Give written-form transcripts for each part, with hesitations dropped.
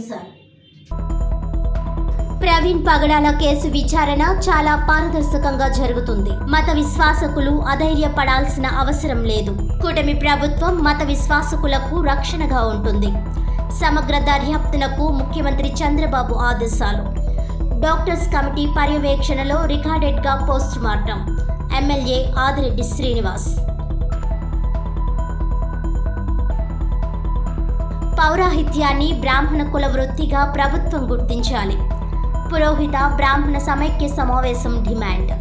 Sir. Praveen పగడాల case విచారణ చాలా పారదర్శకంగా జరుగుతుంది. మత విశ్వాసకులు అధైర్యపడాల్సిన అవసరం లేదు. కూటమి ప్రభుత్వం మత విశ్వాసకులకు రక్షణగా ఉంటుంది. సమగ్ర దర్యాప్తునకు ముఖ్యమంత్రి చంద్రబాబు ఆదేశాలు. డాక్టర్స్ కమిటీ పర్యవేక్షణలో రికార్డెడ్గా post mortem. MLA Adireddy Srinivas. పౌరాహిత్యాన్ని బ్రాహ్మణ కుల వృత్తిగా ప్రభుత్వం గుర్తించాలి. పురోహిత బ్రాహ్మణ సమైక్య సమావేశం డిమాండ్.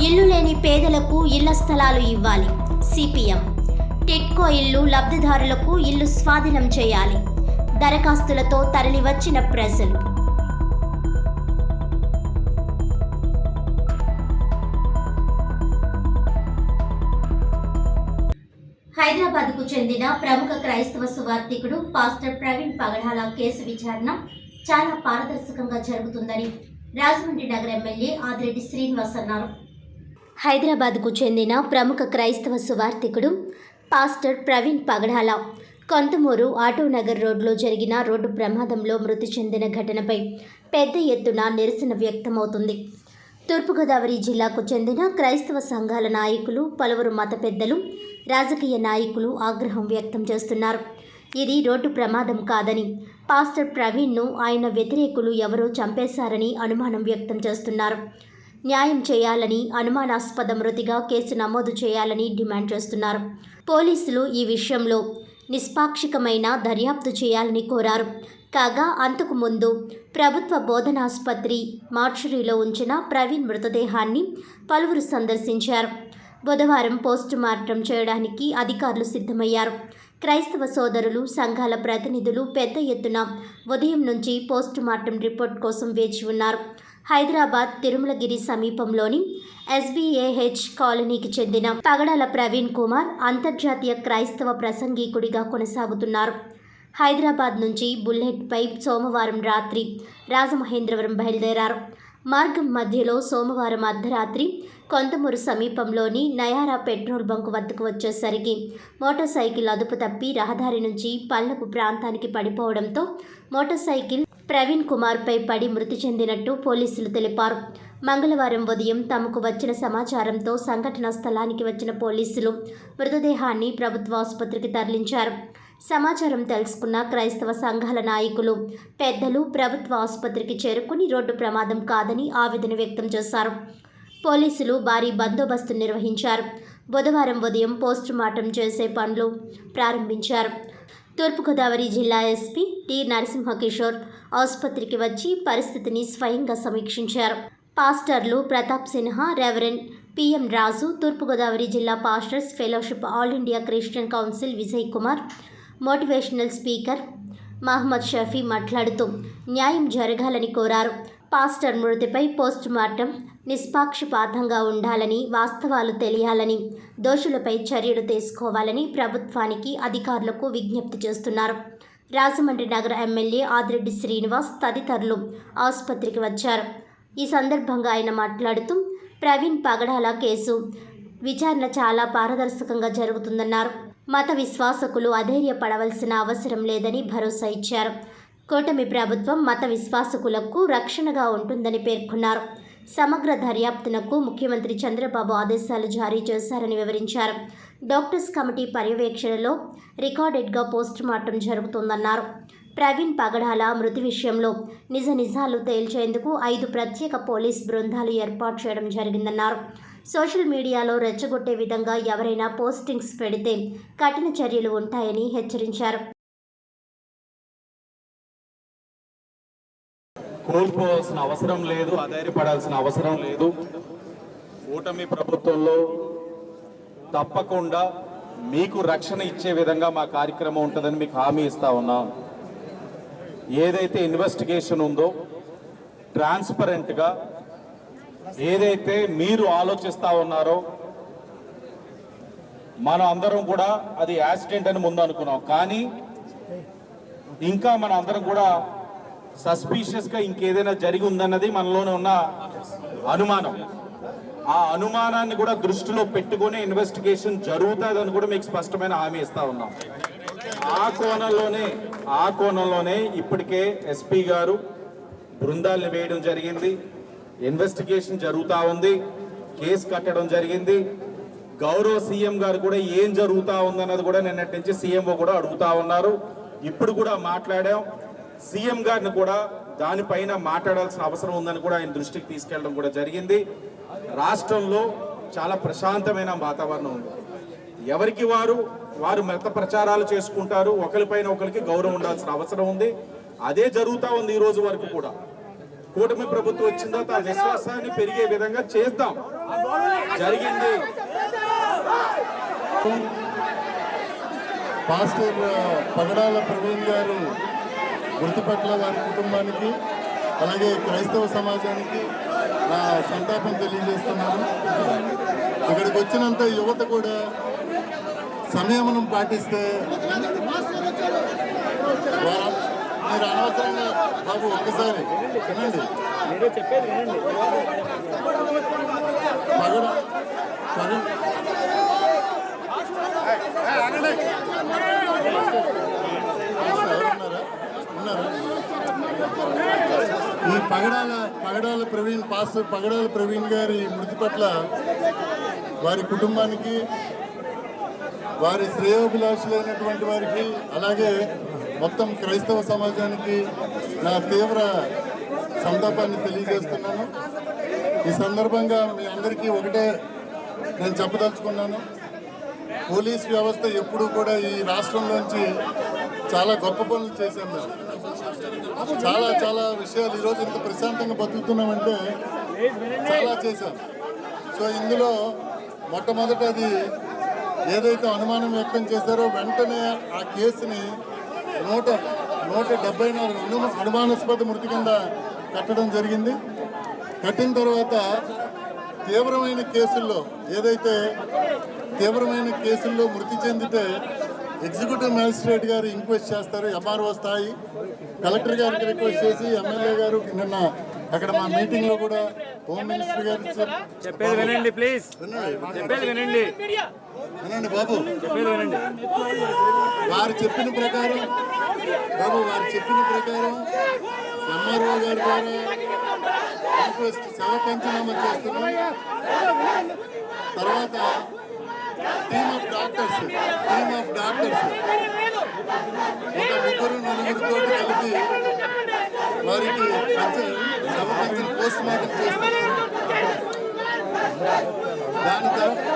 ఇల్లు లేని పేదలకు ఇళ్ల స్థలాలు ఇవ్వాలి. సిపిఎం. టిట్కో ఇల్లు లబ్ధిదారులకు ఇల్లు స్వాధీనం చేయాలి. దరఖాస్తులతో తరలివచ్చిన ప్రజలు. హైదరాబాద్కు చెందిన ప్రముఖ క్రైస్తవ సువార్థికుడు పాస్టర్ ప్రవీణ్ పగడాల కేసు విచారణ చాలా పారదర్శకంగా జరుగుతుందని రాజమండ్రి నగర ఎమ్మెల్యే ఆదిరెడ్డి శ్రీనివాస్ అన్నారు. హైదరాబాద్కు చెందిన ప్రముఖ క్రైస్తవ సువార్థికుడు పాస్టర్ ప్రవీణ్ పగడాల కొంతమూరు ఆటోనగర్ రోడ్లో జరిగిన రోడ్డు ప్రమాదంలో మృతి చెందిన ఘటనపై పెద్ద ఎత్తున నిరసన వ్యక్తమవుతుంది. తూర్పుగోదావరి జిల్లాకు చెందిన క్రైస్తవ సంఘాల నాయకులు, పలువురు మత పెద్దలు, రాజకీయ నాయకులు ఆగ్రహం వ్యక్తం చేస్తున్నారు. ఇది రోడ్డు ప్రమాదం కాదని, పాస్టర్ ప్రవీణ్ను ఆయన వ్యతిరేకులు ఎవరో చంపేశారని అనుమానం వ్యక్తం చేస్తున్నారు. న్యాయం చేయాలని, అనుమానాస్పద మృతిగా కేసు నమోదు చేయాలని డిమాండ్ చేస్తున్నారు. పోలీసులు ఈ విషయంలో నిష్పాక్షికమైన దర్యాప్తు చేయాలని కోరారు. కాగా అంతకు ముందు ప్రభుత్వ బోధనాసుపత్రి మార్చురీలో ఉంచిన ప్రవీణ్ మృతదేహాన్ని పలువురు సందర్శించారు. బుధవారం పోస్టు మార్టం చేయడానికి అధికారులు సిద్ధమయ్యారు. క్రైస్తవ సోదరులు, సంఘాల ప్రతినిధులు పెద్ద ఎత్తున ఉదయం నుంచి పోస్టు మార్టం రిపోర్ట్ కోసం వేచి ఉన్నారు. హైదరాబాద్ తిరుమలగిరి సమీపంలోని SBAH కాలనీకి చెందిన పగడాల ప్రవీణ్ కుమార్ అంతర్జాతీయ క్రైస్తవ ప్రసంగికుడిగా కొనసాగుతున్నారు. హైదరాబాద్ నుంచి బుల్లెట్పై సోమవారం రాత్రి రాజమహేంద్రవరం బయలుదేరారు. మార్గం మధ్యలో సోమవారం అర్ధరాత్రి కొంతమూరు సమీపంలోని నయారా పెట్రోల్ బంకు వద్దకు వచ్చేసరికి మోటార్ సైకిల్ అదుపు తప్పి రహదారి నుంచి పల్లపు ప్రాంతానికి పడిపోవడంతో మోటార్ సైకిల్ ప్రవీణ్ కుమార్పై పడి మృతి చెందినట్టు పోలీసులు తెలిపారు. మంగళవారం ఉదయం తమకు వచ్చిన సమాచారంతో సంఘటనా స్థలానికి వచ్చిన పోలీసులు మృతదేహాన్ని ప్రభుత్వ ఆసుపత్రికి తరలించారు. సమాచారం తెలుసుకున్న క్రైస్తవ సంఘాల నాయకులు, పెద్దలు ప్రభుత్వ ఆసుపత్రికి చేరుకుని రోడ్డు ప్రమాదం కాదని ఆవేదన వ్యక్తం చేశారు. పోలీసులు భారీ బందోబస్తు నిర్వహించారు. బుధవారం ఉదయం పోస్టు మార్టం చేసే పనులు ప్రారంభించారు. తూర్పుగోదావరి జిల్లా ఎస్పీ టి నరసింహకిషోర్ ఆసుపత్రికి వచ్చి పరిస్థితిని స్వయంగా సమీక్షించారు. పాస్టర్లు ప్రతాప్ సిన్హా, రెవరెండ్ PM రాజు, తూర్పుగోదావరి జిల్లా pastors fellowship all India Christian council Vijay Kumar, motivational speaker Mohammed Shafi మాట్లాడుతూ న్యాయం జరగాలని కోరారు. పాస్టర్ మృతిపై పోస్ట్ మార్టం నిష్పాక్షపాతంగా ఉండాలని, వాస్తవాలు తెలియాలని, దోషులపై చర్యలు తీసుకోవాలని ప్రభుత్వానికి, అధికారులకు విజ్ఞప్తి చేస్తున్నారు. రాజమండ్రి నగర ఎమ్మెల్యే ఆదిరెడ్డి శ్రీనివాస్ తదితరులు ఆసుపత్రికి వచ్చారు. ఈ సందర్భంగా ఆయన మాట్లాడుతూ ప్రవీణ్ పగడాల కేసు విచారణ చాలా పారదర్శకంగా జరుగుతుందన్నారు. మత విశ్వాసకులు అధైర్యపడవలసిన అవసరం లేదని భరోసా ఇచ్చారు. కూటమి ప్రభుత్వం మత విశ్వాసకులకు రక్షణగా ఉంటుందని పేర్కొన్నారు. సమగ్ర దర్యాప్తునకు ముఖ్యమంత్రి చంద్రబాబు ఆదేశాలు జారీ చేశారని వివరించారు. డాక్టర్స్ కమిటీ పర్యవేక్షణలో రికార్డెడ్గా పోస్ట్ మార్టం జరుగుతోందన్నారు. ప్రవీణ్ పగడాల మృతి విషయంలో నిజాలు తేల్చేందుకు 5 ప్రత్యేక పోలీస్ బృందాలు ఏర్పాటు చేయడం జరిగిందన్నారు. సోషల్ మీడియాలో రెచ్చగొట్టే విధంగా ఎవరైనా పోస్టింగ్స్ పెడితే కఠిన చర్యలు ఉంటాయని హెచ్చరించారు. కోల్పోవాల్సిన అవసరం లేదు, అధైర్యపడాల్సిన అవసరం లేదు. కూటమి ప్రభుత్వంలో తప్పకుండా మీకు రక్షణ ఇచ్చే విధంగా మా కార్యక్రమం ఉంటుందని మీకు హామీ ఇస్తా ఉన్నాం. ఏదైతే ఇన్వెస్టిగేషన్ ఉందో ట్రాన్స్పరెంట్గా ఏదైతే మీరు ఆలోచిస్తూ ఉన్నారో, మనం అందరం కూడా అది యాక్సిడెంట్ అని ముందు అనుకున్నాం, కానీ ఇంకా మన అందరం కూడా సస్పీషియస్గా ఇంకేదైనా జరిగి ఉందన్నది మనలోనే ఉన్న అనుమానం. ఆ అనుమానాన్ని కూడా దృష్టిలో పెట్టుకుని ఇన్వెస్టిగేషన్ జరుగుతుందని కూడా మీకు స్పష్టమైన హామీ ఇస్తా ఉన్నాం. ఆ కోణంలోనే ఇప్పటికే ఎస్పీ గారు బృందాలను వేయడం జరిగింది, ఇన్వెస్టిగేషన్ జరుగుతూ ఉంది, కేసు కట్టడం జరిగింది. గౌరవ సీఎం గారు కూడా ఏం జరుగుతూ ఉందన్నది కూడా నిన్నటి నుంచి సీఎంఓ కూడా అడుగుతా ఉన్నారు. ఇప్పుడు కూడా మాట్లాడాం. సీఎం గారిని కూడా దానిపైన మాట్లాడాల్సిన అవసరం ఉందని కూడా ఆయన దృష్టికి తీసుకెళ్ళడం కూడా జరిగింది. రాష్ట్రంలో చాలా ప్రశాంతమైన వాతావరణం ఉంది. ఎవరికి వారు మత ప్రచారాలు చేసుకుంటారు, ఒకరిపైన ఒకరికి గౌరవం ఉండాల్సిన అవసరం ఉంది. అదే జరుగుతూ ఉంది ఈ రోజు వరకు కూడా. కూటమి ప్రభుత్వం వచ్చిన తర్వాత ఆ విశ్వాసాన్ని పెరిగే విధంగా చేద్దాం జరిగింది. పాస్టర్ పగడాల ప్రవీణ్ గారు మృతి పట్ల వారి కుటుంబానికి అలాగే క్రైస్తవ సమాజానికి నా సంతాపం తెలియజేస్తున్నాను. ఇక్కడికి వచ్చినంత యువత కూడా సంయమనం పాటిస్తే మీరు అనవసరంగా బాబు ఒక్కసారి వినండి. ఈ పగడాల ప్రవీణ్ పాస్టర్ పగడాల ప్రవీణ్ గారి మృతి పట్ల వారి కుటుంబానికి, వారి శ్రేయోభిలాషులైనటువంటి వారికి, అలాగే మొత్తం క్రైస్తవ సమాజానికి నా తీవ్ర సంతాపాన్ని తెలియజేస్తున్నాను. ఈ సందర్భంగా మీ అందరికీ ఒకటే నేను చెప్పదలుచుకున్నాను. పోలీస్ వ్యవస్థ ఎప్పుడూ కూడా ఈ రాష్ట్రంలోంచి చాలా గొప్ప పనులు చేశాం. మేము చాలా విషయాలు ఈరోజు ఇంత ప్రశాంతంగా బతుకుతున్నామంటే చాలా చేశాం. సో ఇందులో మొట్టమొదట అది ఏదైతే అనుమానం వ్యక్తం చేశారో వెంటనే ఆ కేసుని 174 అనుమానాస్పద మృతి కింద కట్టడం జరిగింది. కట్టిన తర్వాత తీవ్రమైన కేసుల్లో మృతి చెందితే ఎగ్జిక్యూటివ్ మ్యాజిస్ట్రేట్ గారు ఇంక్వెస్ట్ చేస్తారు. ఎంఆర్ఓ స్థాయి కలెక్టర్ గారికి రిక్వెస్ట్ చేసి ఎమ్మెల్యే గారు నిన్న అక్కడ మా మీటింగ్ లో కూడా హోమ్ మినిస్టర్ గారు చెప్పేది వినండి ప్లీజ్, చెప్పేది వినండి బాబు. వారు చెప్పిన ప్రకారం ఎంఆర్ఓ గారి ద్వారా రిక్వెస్ట్ శవ పంచనామా చేస్తున్నాం. తర్వాత టీమ్ ఆఫ్ డాక్టర్స్ ఒక 3-4 కలిపి వారికి శవ పంచన పోస్ట్ మార్టం చేస్తున్నారు. దాని తర్వాత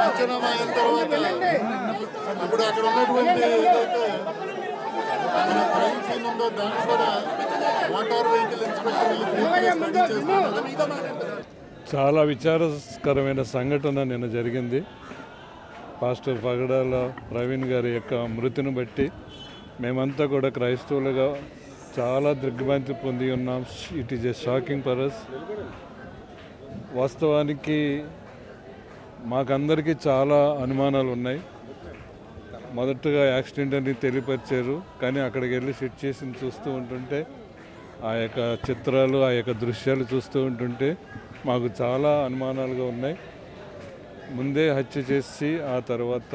పంచనామా అయిన తర్వాత ఇప్పుడు అక్కడ ఉన్నటువంటి ఏదైతే మన క్రైమ్ సీన్ ఉందో దాన్ని కూడా మోటార్ వెహికల్ ఇన్స్పెక్టర్ చేస్తున్నారు. చాలా విచారకరమైన సంఘటన నిన్న జరిగింది. పాస్టర్ పగడాల ప్రవీణ్ గారి యొక్క మృతిని బట్టి మేమంతా కూడా క్రైస్తవులుగా చాలా దిగ్భ్రాంతి పొంది ఉన్నాం. It is a shocking for us. వాస్తవానికి మాకందరికీ చాలా అనుమానాలు ఉన్నాయి. మొదటగా యాక్సిడెంట్ అని తెలియపరిచారు, కానీ అక్కడికి వెళ్ళి సిచ్యుయేషన్ చూస్తూ ఉంటుంటే ఆ యొక్క చిత్రాలు, ఆ యొక్క దృశ్యాలు చూస్తూ ఉంటుంటే మాకు చాలా అనుమానాలుగా ఉన్నాయి. ముందే హత్య చేసి ఆ తర్వాత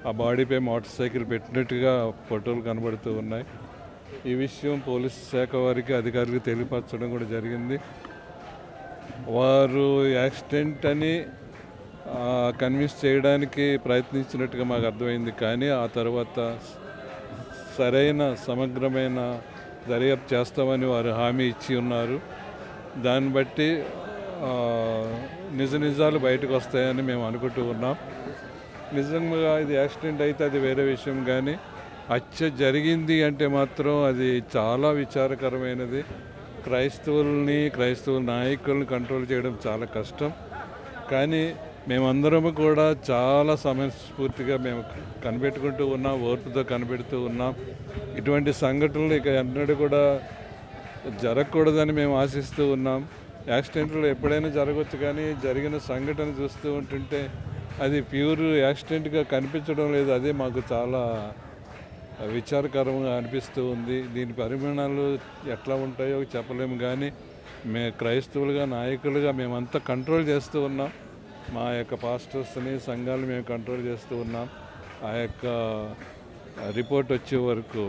ఆ బాడీపై మోటార్ సైకిల్ పెట్టినట్టుగా ఫోటోలు కనబడుతూ ఉన్నాయి. ఈ విషయం పోలీస్ శాఖ వారికి అధికారులకు తెలియపరచడం కూడా జరిగింది. వారు యాక్సిడెంట్ అని కన్విన్స్ చేయడానికి ప్రయత్నించినట్టుగా మాకు అర్థమైంది, కానీ ఆ తర్వాత సరైన సమగ్రమైన దర్యాప్తు చేస్తామని వారు హామీ ఇచ్చి ఉన్నారు. దాన్ని బట్టి నిజాలు బయటకు వస్తాయని మేము అనుకుంటూ ఉన్నాం. నిజంగా ఇది యాక్సిడెంట్ అయితే అది వేరే విషయం, కానీ హత్య జరిగింది అంటే మాత్రం అది చాలా విచారకరమైనది. క్రైస్తవ నాయకుల్ని కంట్రోల్ చేయడం చాలా కష్టం. కానీ మేమందరము కూడా చాలా సమయస్ఫూర్తిగా మేము కనిపెట్టుకుంటూ ఉన్నాం, ఓర్పుతో కనిపెడుతూ ఉన్నాం. ఇటువంటి సంఘటనలు ఇక ఎన్నడూ కూడా జరగకూడదని మేము ఆశిస్తూ ఉన్నాం. యాక్సిడెంట్లు ఎప్పుడైనా జరగవచ్చు, కానీ జరిగిన సంఘటన చూస్తూ ఉంటుంటే అది ప్యూర్ యాక్సిడెంట్గా కనిపించడం లేదు. అదే మాకు చాలా విచారకరంగా అనిపిస్తూ ఉంది. దీని పరిమాణాలు ఎట్లా ఉంటాయో చెప్పలేము, కానీ క్రైస్తవులుగా నాయకులుగా మేమంతా కంట్రోల్ చేస్తూ ఉన్నాం. మా యొక్క పాస్టర్స్ని సంఘాలు మేము కంట్రోల్ చేస్తూ ఉన్నాం. ఆ యొక్క రిపోర్ట్ వచ్చే వరకు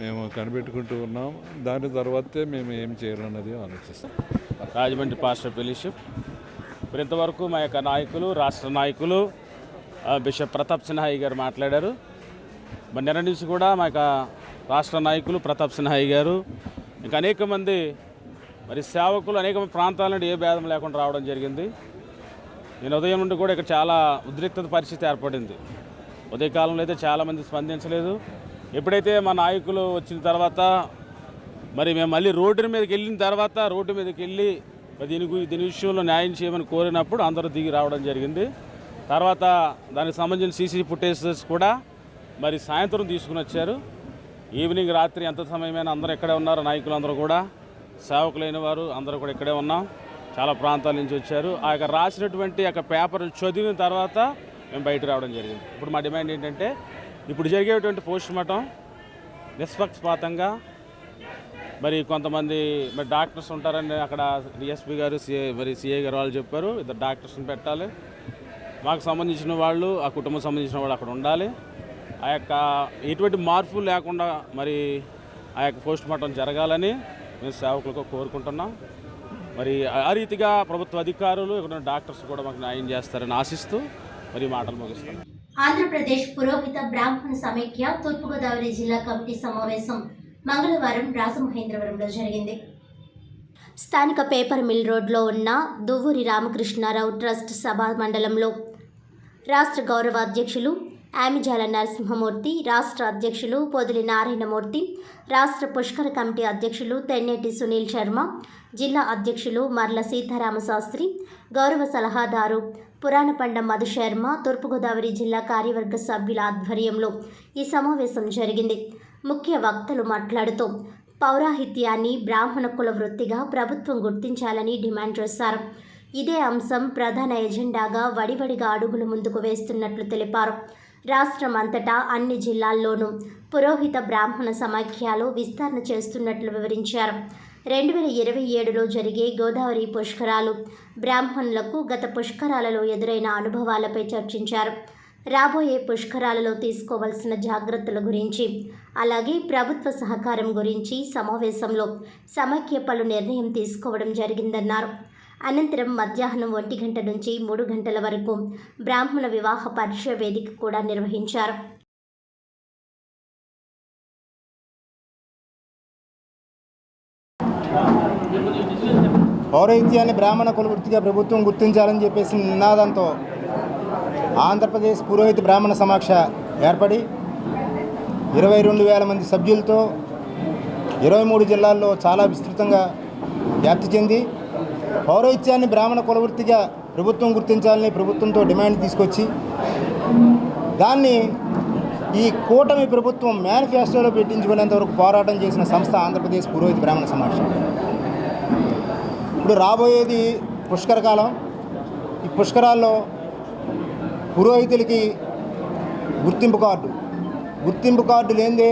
మేము కనిపెట్టుకుంటూ ఉన్నాం. దాని తర్వాతే మేము ఏం చేయాలన్నది ఆలోచిస్తాం. రాజమండ్రి పాస్టర్ ఫెలోషిప్ ఇప్పుడు ఇంతవరకు మా యొక్క నాయకులు, రాష్ట్ర నాయకులు బిషప్ ప్రతాప్ సిన్హాయి గారు మాట్లాడారు. మరి నిన్న నుంచి కూడా మా యొక్క రాష్ట్ర నాయకులు ప్రతాప్ సిన్హాయి గారు ఇంకా అనేక మంది మరి సేవకులు అనేక ప్రాంతాల నుండి ఏ భేదం లేకుండా రావడం జరిగింది. నేను ఉదయం నుండి కూడా ఇక్కడ చాలా ఉద్రిక్తత పరిస్థితి ఏర్పడింది. ఉదయకాలంలో అయితే చాలామంది స్పందించలేదు. ఎప్పుడైతే మా నాయకులు వచ్చిన తర్వాత మరి మేము మళ్ళీ రోడ్డు మీదకి వెళ్ళిన తర్వాత రోడ్డు మీదకి వెళ్ళి దీని విషయంలో న్యాయం చేయమని కోరినప్పుడు అందరూ దిగి రావడం జరిగింది. తర్వాత దానికి సంబంధించిన సీసీ ఫుటేజెస్ కూడా మరి సాయంత్రం తీసుకుని వచ్చారు. ఈవినింగ్ రాత్రి ఎంత సమయమైనా అందరూ ఇక్కడే ఉన్నారు. నాయకులు అందరూ కూడా, సేవకులైన వారు అందరూ కూడా ఇక్కడే ఉన్నాం. చాలా ప్రాంతాల నుంచి వచ్చారు. ఆ యొక్క రాసినటువంటి యొక్క పేపర్ని చదివిన తర్వాత మేము బయట రావడం జరిగింది. ఇప్పుడు మా డిమాండ్ ఏంటంటే ఇప్పుడు జరిగేటువంటి పోస్ట్ మార్టం నిష్పక్షపాతంగా మరి కొంతమంది మరి డాక్టర్స్ ఉంటారని అక్కడ డిఎస్పీ గారు సిఐ గారు వాళ్ళు చెప్పారు. 2 డాక్టర్స్ని పెట్టాలి. మాకు సంబంధించిన వాళ్ళు, ఆ కుటుంబం సంబంధించిన వాళ్ళు అక్కడ ఉండాలి. ఆ యొక్క ఎటువంటి మార్పు లేకుండా మరి ఆ యొక్క పోస్ట్ మార్టం జరగాలని మేము సేవకులకు కోరుకుంటున్నాం. మరి ఆ రీతిగా ప్రభుత్వ అధికారులు, ఇక్కడ డాక్టర్స్ కూడా మాకు న్యాయం చేస్తారని ఆశిస్తూ మరి మాటలు ముగిస్తాం. ఆంధ్రప్రదేశ్ పురోహిత బ్రాహ్మణ సమైక్య తూర్పుగోదావరి జిల్లా కమిటీ సమావేశం మంగళవారం రాజమహేంద్రవరంలో జరిగింది. స్థానిక పేపర్ మిల్ రోడ్లో ఉన్న దువ్వూరి రామకృష్ణారావు ట్రస్ట్ సభా మండలంలో రాష్ట్ర గౌరవ అధ్యక్షులు ఆమిజాల నరసింహమూర్తి, రాష్ట్ర అధ్యక్షులు పొదిలి నారాయణమూర్తి, రాష్ట్ర పుష్కర కమిటీ అధ్యక్షులు తెన్నేటి సునీల్ శర్మ, జిల్లా అధ్యక్షులు మర్ల సీతారామశాస్త్రి, గౌరవ సలహాదారు పురాణపండ మధుశర్మ, తూర్పుగోదావరి జిల్లా కార్యవర్గ సభ్యుల ఆధ్వర్యంలో ఈ సమావేశం జరిగింది. ముఖ్య వక్తలు మాట్లాడుతూ పౌరాహిత్యాన్ని బ్రాహ్మణ కుల వృత్తిగా ప్రభుత్వం గుర్తించాలని డిమాండ్ చేశారు. ఇదే అంశం ప్రధాన ఎజెండాగా వడివడిగా అడుగులు ముందుకు వేస్తున్నట్లు తెలిపారు. రాష్ట్రం అంతటా అన్ని జిల్లాల్లోనూ పురోహిత బ్రాహ్మణ సమాఖ్యలు విస్తరణ చేస్తున్నట్లు వివరించారు. 2027లో జరిగే గోదావరి పుష్కరాలు బ్రాహ్మణులకు గత పుష్కరాలలో ఎదురైన అనుభవాలపై చర్చించారు. రాబోయే పుష్కరాలలో తీసుకోవాల్సిన జాగ్రత్తల గురించి, అలాగే ప్రభుత్వ సహకారం గురించి సమావేశంలో సమైక్య పలు నిర్ణయం తీసుకోవడం జరిగిందన్నారు. అనంతరం మధ్యాహ్నం 1 గంట నుంచి 3 గంటల వరకు బ్రాహ్మణ వివాహ పరిచయ వేదిక కూడా నిర్వహించారు. పౌరహిత్యాన్ని బ్రాహ్మణ కుల వృత్తిగా ప్రభుత్వం గుర్తించాలని చెప్పేసి నినాదంతో ఆంధ్రప్రదేశ్ పురోహిత బ్రాహ్మణ సమాఖ్య ఏర్పడి 22,000 మంది సభ్యులతో 23 జిల్లాల్లో చాలా విస్తృతంగా వ్యాప్తి చెంది పౌరహిత్యాన్ని బ్రాహ్మణ కుల వృత్తిగా ప్రభుత్వం గుర్తించాలని ప్రభుత్వంతో డిమాండ్ తీసుకొచ్చి దాన్ని ఈ కూటమి ప్రభుత్వం మేనిఫెస్టోలో పెట్టించుకునేంత వరకు పోరాటం చేసిన సంస్థ ఆంధ్రప్రదేశ్ పురోహిత బ్రాహ్మణ సమాఖ్య. ఇప్పుడు రాబోయేది పుష్కర కాలం. ఈ పుష్కరాల్లో పురోహితులకి గుర్తింపు కార్డు లేనిదే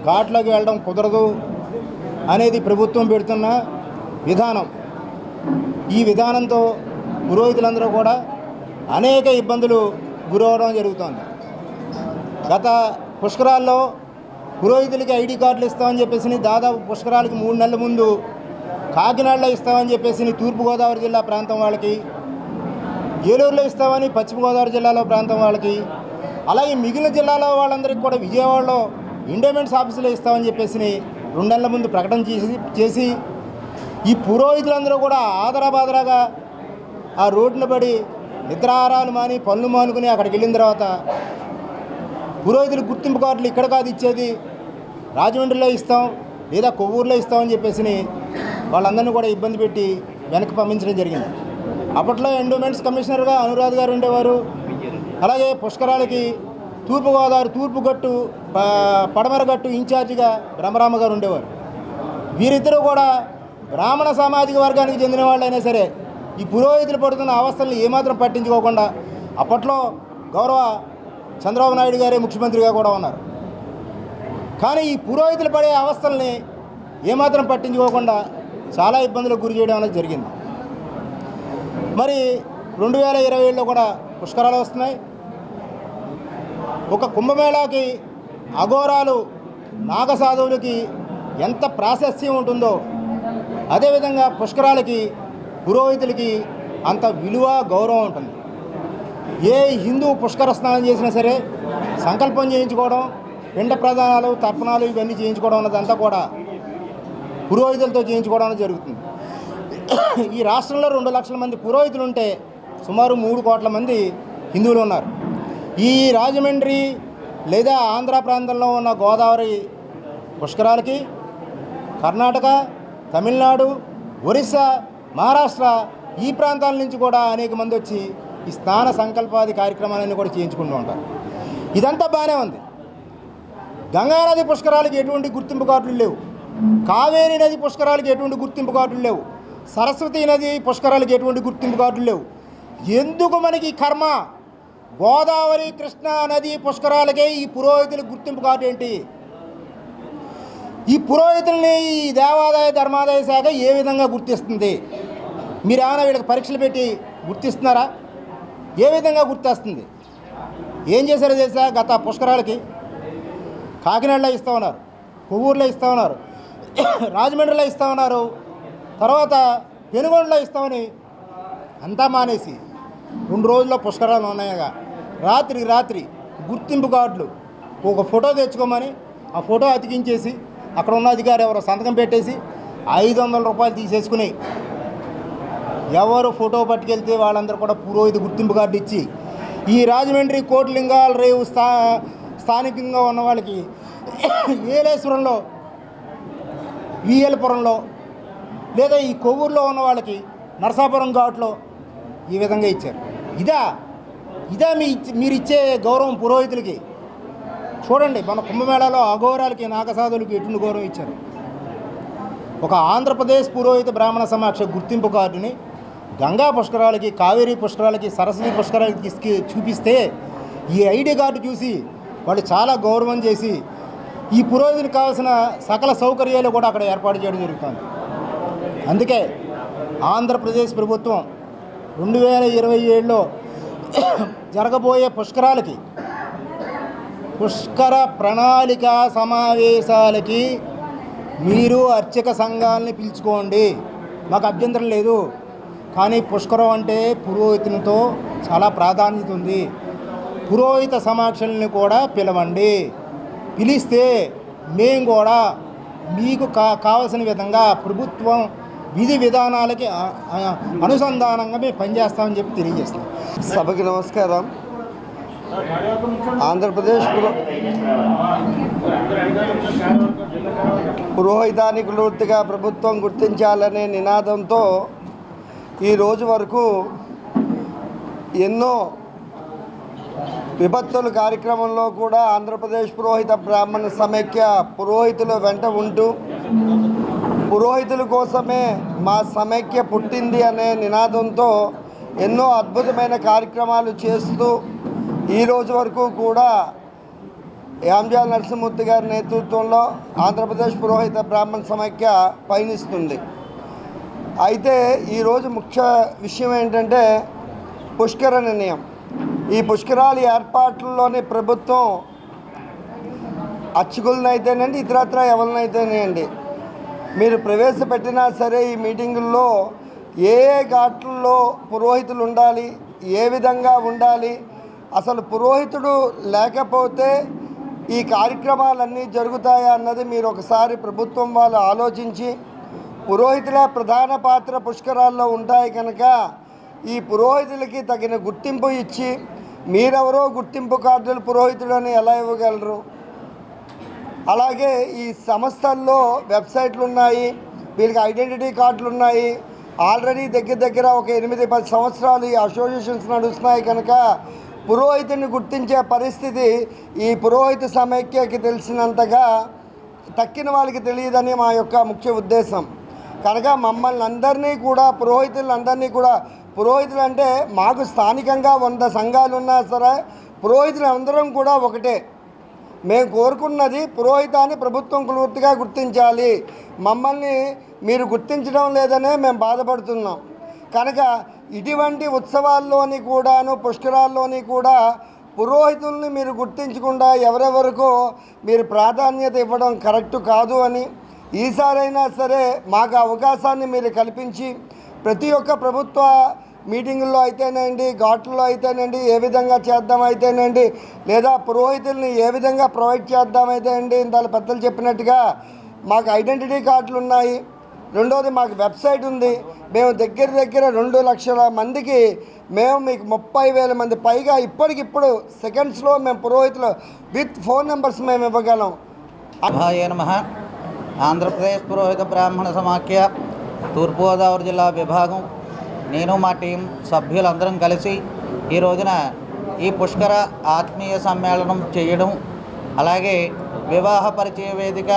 ఘాట్లోకి వెళ్ళడం కుదరదు అనేది ప్రభుత్వం పెడుతున్న విధానం. ఈ విధానంతో పురోహితులందరూ కూడా అనేక ఇబ్బందులు గురవడం జరుగుతోంది. గత పుష్కరాల్లో పురోహితులకి ఐడి కార్డులు ఇస్తామని చెప్పేసి దాదాపు పుష్కరాలకి 3 నెలల ముందు కాకినాడలో ఇస్తామని చెప్పేసి తూర్పుగోదావరి జిల్లా ప్రాంతం వాళ్ళకి, ఏలూరులో ఇస్తామని పశ్చిమ గోదావరి జిల్లాలో ప్రాంతం వాళ్ళకి, అలాగే మిగిలిన జిల్లాలో వాళ్ళందరికీ కూడా విజయవాడలో ఎండోమెంట్స్ ఆఫీసులో ఇస్తామని చెప్పేసి 2 నెలల ముందు ప్రకటన చేసి ఈ పురోహితులందరూ కూడా ఆదరాబాదరాగా ఆ రోడ్డున పడి నిద్రాహారాలు మాని పనులు మానుకుని అక్కడికి వెళ్ళిన తర్వాత పురోహితులు గుర్తింపు కార్డులు ఇక్కడ కాదు ఇచ్చేది, రాజమండ్రిలో ఇస్తాం లేదా కొవ్వూరులో ఇస్తామని చెప్పేసి వాళ్ళందరినీ కూడా ఇబ్బంది పెట్టి వెనక్కి పంపించడం జరిగింది. అప్పట్లో ఎండోమెంట్స్ కమిషనర్గా అనురాధ్ గారు ఉండేవారు. అలాగే పుష్కరాలకి తూర్పుగోదావరి తూర్పుగట్టు పడమరగట్టు ఇన్ఛార్జిగా బ్రహ్మరామ గారు ఉండేవారు. వీరిద్దరూ కూడా బ్రాహ్మణ సామాజిక వర్గానికి చెందిన వాళ్ళైనా సరే ఈ పురోహితులు పడుతున్న అవస్థల్ని ఏమాత్రం పట్టించుకోకుండా, అప్పట్లో గౌరవ చంద్రబాబు నాయుడు గారే ముఖ్యమంత్రిగా కూడా ఉన్నారు. కానీ ఈ పురోహితులు పడే అవస్థల్ని ఏమాత్రం పట్టించుకోకుండా చాలా ఇబ్బందులకు గురి చేయడం అనేది జరిగింది. మరి 2027లో కూడా పుష్కరాలు వస్తున్నాయి. ఒక కుంభమేళాకి అఘోరాలు నాగసాధువులకి ఎంత ప్రాశస్త్యం ఉంటుందో అదేవిధంగా పుష్కరాలకి పురోహితులకి అంత విలువ గౌరవం ఉంటుంది. ఏ హిందూ పుష్కర స్నానం చేసినా సరే సంకల్పం చేయించుకోవడం, పిండ ప్రదానాలు, తర్పణాలు ఇవన్నీ చేయించుకోవడం అన్నదంతా కూడా పురోహితులతో చేయించుకోవడం అనేది జరుగుతుంది. ఈ రాష్ట్రంలో 2 లక్షల మంది పురోహితులు ఉంటే సుమారు 3 కోట్ల మంది హిందువులు ఉన్నారు. ఈ రాజమండ్రి లేదా ఆంధ్ర ప్రాంతంలో ఉన్న గోదావరి పుష్కరాలకి కర్ణాటక, తమిళనాడు, ఒరిస్సా, మహారాష్ట్ర ఈ ప్రాంతాల నుంచి కూడా అనేక మంది వచ్చి ఈ స్నాన సంకల్పాది కార్యక్రమాలన్నీ కూడా చేయించుకుంటూ ఉంటారు. ఇదంతా బాగానే ఉంది. గంగానది పుష్కరాలకి ఎటువంటి గుర్తింపు కార్డులు లేవు. కావేరీ నది పుష్కరాలకి ఎటువంటి గుర్తింపు కార్డులు లేవు. సరస్వతి నది పుష్కరాలకి ఎటువంటి గుర్తింపు కార్డులు లేవు. ఎందుకు మనకి కర్మ? గోదావరి, కృష్ణా నది పుష్కరాలకే ఈ పురోహితుల గుర్తింపు కార్డు ఏంటి? ఈ పురోహితుల్ని ఈ దేవాదాయ ధర్మాదాయ శాఖ ఏ విధంగా గుర్తిస్తుంది? మీరు ఏమైనా వీళ్ళకి పరీక్షలు పెట్టి గుర్తిస్తున్నారా? ఏ విధంగా గుర్తిస్తుంది? ఏం చేశారో తెలుసా? గత పుష్కరాలకి కాకినాడలో ఇస్తూ ఉన్నారు, కొవ్వూరులో ఇస్తూ ఉన్నారు, రాజమండ్రిలో ఇస్తూ ఉన్నారు, తర్వాత పెనుగొండలో ఇస్తామని అంతా మానేసి 2 రోజుల్లో పుష్కరాలు ఉన్నాయగా రాత్రి గుర్తింపు కార్డులు ఒక ఫోటో తెచ్చుకోమని ఆ ఫోటో అతికించేసి అక్కడ ఉన్న అధికారి ఎవరో సంతకం పెట్టేసి 500 రూపాయలు తీసేసుకుని ఎవరు ఫోటో పట్టుకెళ్తే వాళ్ళందరూ కూడా పురోహిత గుర్తింపు కార్డు ఇచ్చి ఈ రాజమండ్రి కోటిలింగాల రేవు స్థానికంగా ఉన్న వాళ్ళకి ఏలేశ్వరంలో, విఎల్పురంలో లేదా ఈ కొవ్వూరులో ఉన్న వాళ్ళకి నరసాపురం ఘాట్లో ఈ విధంగా ఇచ్చారు. ఇదా మీరు ఇచ్చే గౌరవం పురోహితులకి? చూడండి, మన కుంభమేళాలో అఘోరాలకి, నాగసాధులకి ఎటువంటి గౌరవం ఇచ్చారు. ఒక ఆంధ్రప్రదేశ్ పురోహిత బ్రాహ్మణ సమాక్ష గుర్తింపు కార్డుని గంగా పుష్కరాలకి, కావేరీ పుష్కరాలకి, సరస్వతి పుష్కరాలకి చూపిస్తే ఈ ఐడి కార్డు చూసి వాళ్ళు చాలా గౌరవం చేసి ఈ పురోహితునికి కావాల్సిన సకల సౌకర్యాలు కూడా అక్కడ ఏర్పాటు చేయడం జరుగుతుంది. అందుకే ఆంధ్రప్రదేశ్ ప్రభుత్వం 2027లో జరగబోయే పుష్కరాలకి పుష్కర ప్రణాళిక సమావేశాలకి మీరు అర్చక సంఘాలని పిలుచుకోండి, మాకు అభ్యంతరం లేదు. కానీ పుష్కరం అంటే పురోహితునితో చాలా ప్రాధాన్యత ఉంది. పురోహిత సమాక్షల్ని కూడా పిలవండి. పిలిస్తే మేము కూడా మీకు కావలసిన విధంగా ప్రభుత్వం విధి విధానాలకి అనుసంధానంగా మేము పనిచేస్తామని చెప్పి తెలియజేస్తాం. సభకి నమస్కారం. ఆంధ్రప్రదేశ్ పురోహితానికి వృత్తిగా ప్రభుత్వం గుర్తించాలనే నినాదంతో ఈ రోజు వరకు ఎన్నో విభక్తుల కార్యక్రమంలో కూడా ఆంధ్రప్రదేశ్ పురోహిత బ్రాహ్మణ సమైక్య పురోహితుల వెంట ఉంటూ పురోహితుల కోసమే మా సమైక్య పుట్టింది అనే నినాదంతో ఎన్నో అద్భుతమైన కార్యక్రమాలు చేస్తూ ఈరోజు వరకు కూడా యాంజాల నరసింహమూర్తి గారి నేతృత్వంలో ఆంధ్రప్రదేశ్ పురోహిత బ్రాహ్మణ సమైక్య పయనిస్తుంది. అయితే ఈరోజు ముఖ్య విషయం ఏంటంటే పుష్కర నిర్ణయం. ఈ పుష్కరాల ఏర్పాట్లలోని ప్రభుత్వం అర్చకులనైతేనండి, ఇతరత్ర ఎవరినైతేనేయండి మీరు ప్రవేశపెట్టినా సరే ఈ మీటింగుల్లో ఏ ఘాట్లలో పురోహితులు ఉండాలి, ఏ విధంగా ఉండాలి, అసలు పురోహితుడు లేకపోతే ఈ కార్యక్రమాలన్నీ జరుగుతాయా అన్నది మీరు ఒకసారి ప్రభుత్వం వాళ్ళు ఆలోచించి, పురోహితుల ప్రధాన పాత్ర పుష్కరాల్లో ఉంటాయి కనుక ఈ పురోహితులకి తగిన గుర్తింపు ఇచ్చి, మీరెవరో గుర్తింపు కార్డులు పురోహితుడు అని ఎలా ఇవ్వగలరు? అలాగే ఈ సంస్థల్లో వెబ్సైట్లు ఉన్నాయి, వీళ్ళకి ఐడెంటిటీ కార్డులు ఉన్నాయి. ఆల్రెడీ దగ్గర ఒక 8-10 సంవత్సరాలు ఈ అసోసియేషన్స్ నడుస్తున్నాయి కనుక పురోహితుని గుర్తించే పరిస్థితి ఈ పురోహిత సమైక్యకి తెలిసినంతగా తక్కిన వాళ్ళకి తెలియదని మా యొక్క ముఖ్య ఉద్దేశం. కనుక మమ్మల్ని అందరినీ కూడా పురోహితులందరినీ కూడా, పురోహితులు అంటే మాకు స్థానికంగా 100 సంఘాలు ఉన్నా సరే పురోహితులు అందరం కూడా ఒకటే. మేము కోరుకున్నది పురోహితాన్ని ప్రభుత్వం పూర్తిగా గుర్తించాలి. మమ్మల్ని మీరు గుర్తించడం లేదనే మేము బాధపడుతున్నాం. కనుక ఇటువంటి ఉత్సవాల్లోని కూడాను పుష్కరాల్లోని కూడా పురోహితుల్ని మీరు గుర్తించకుండా ఎవరెవరికో మీరు ప్రాధాన్యత ఇవ్వడం కరెక్ట్ కాదు అని, ఈసారైనా సరే మాకు అవకాశాన్ని మీరు కల్పించి ప్రతి ఒక్క ప్రభుత్వ మీటింగుల్లో అయితేనండి, ఘాట్లలో అయితేనండి, ఏ విధంగా చేద్దాం అయితేనండి, లేదా పురోహితుల్ని ఏ విధంగా ప్రొవైడ్ చేద్దామైతేనండి, ఇంత పెద్దలు చెప్పినట్టుగా మాకు ఐడెంటిటీ కార్డులు ఉన్నాయి. రెండోది మాకు వెబ్సైట్ ఉంది. మేము దగ్గర 2 లక్షల మందికి మేము మీకు 30,000 మంది పైగా ఇప్పటికిప్పుడు సెకండ్స్లో మేము పురోహితులు విత్ ఫోన్ నెంబర్స్ మేము ఇవ్వగలం. అభాయ నమః. ఆంధ్రప్రదేశ్ పురోహిత బ్రాహ్మణ సమాఖ్య తూర్పుగోదావరి జిల్లా విభాగం, నేను మా టీం సభ్యులందరం కలిసి ఈ రోజున ఈ పుష్కర ఆత్మీయ సమ్మేళనం చేయడం, అలాగే వివాహ పరిచయ వేదిక,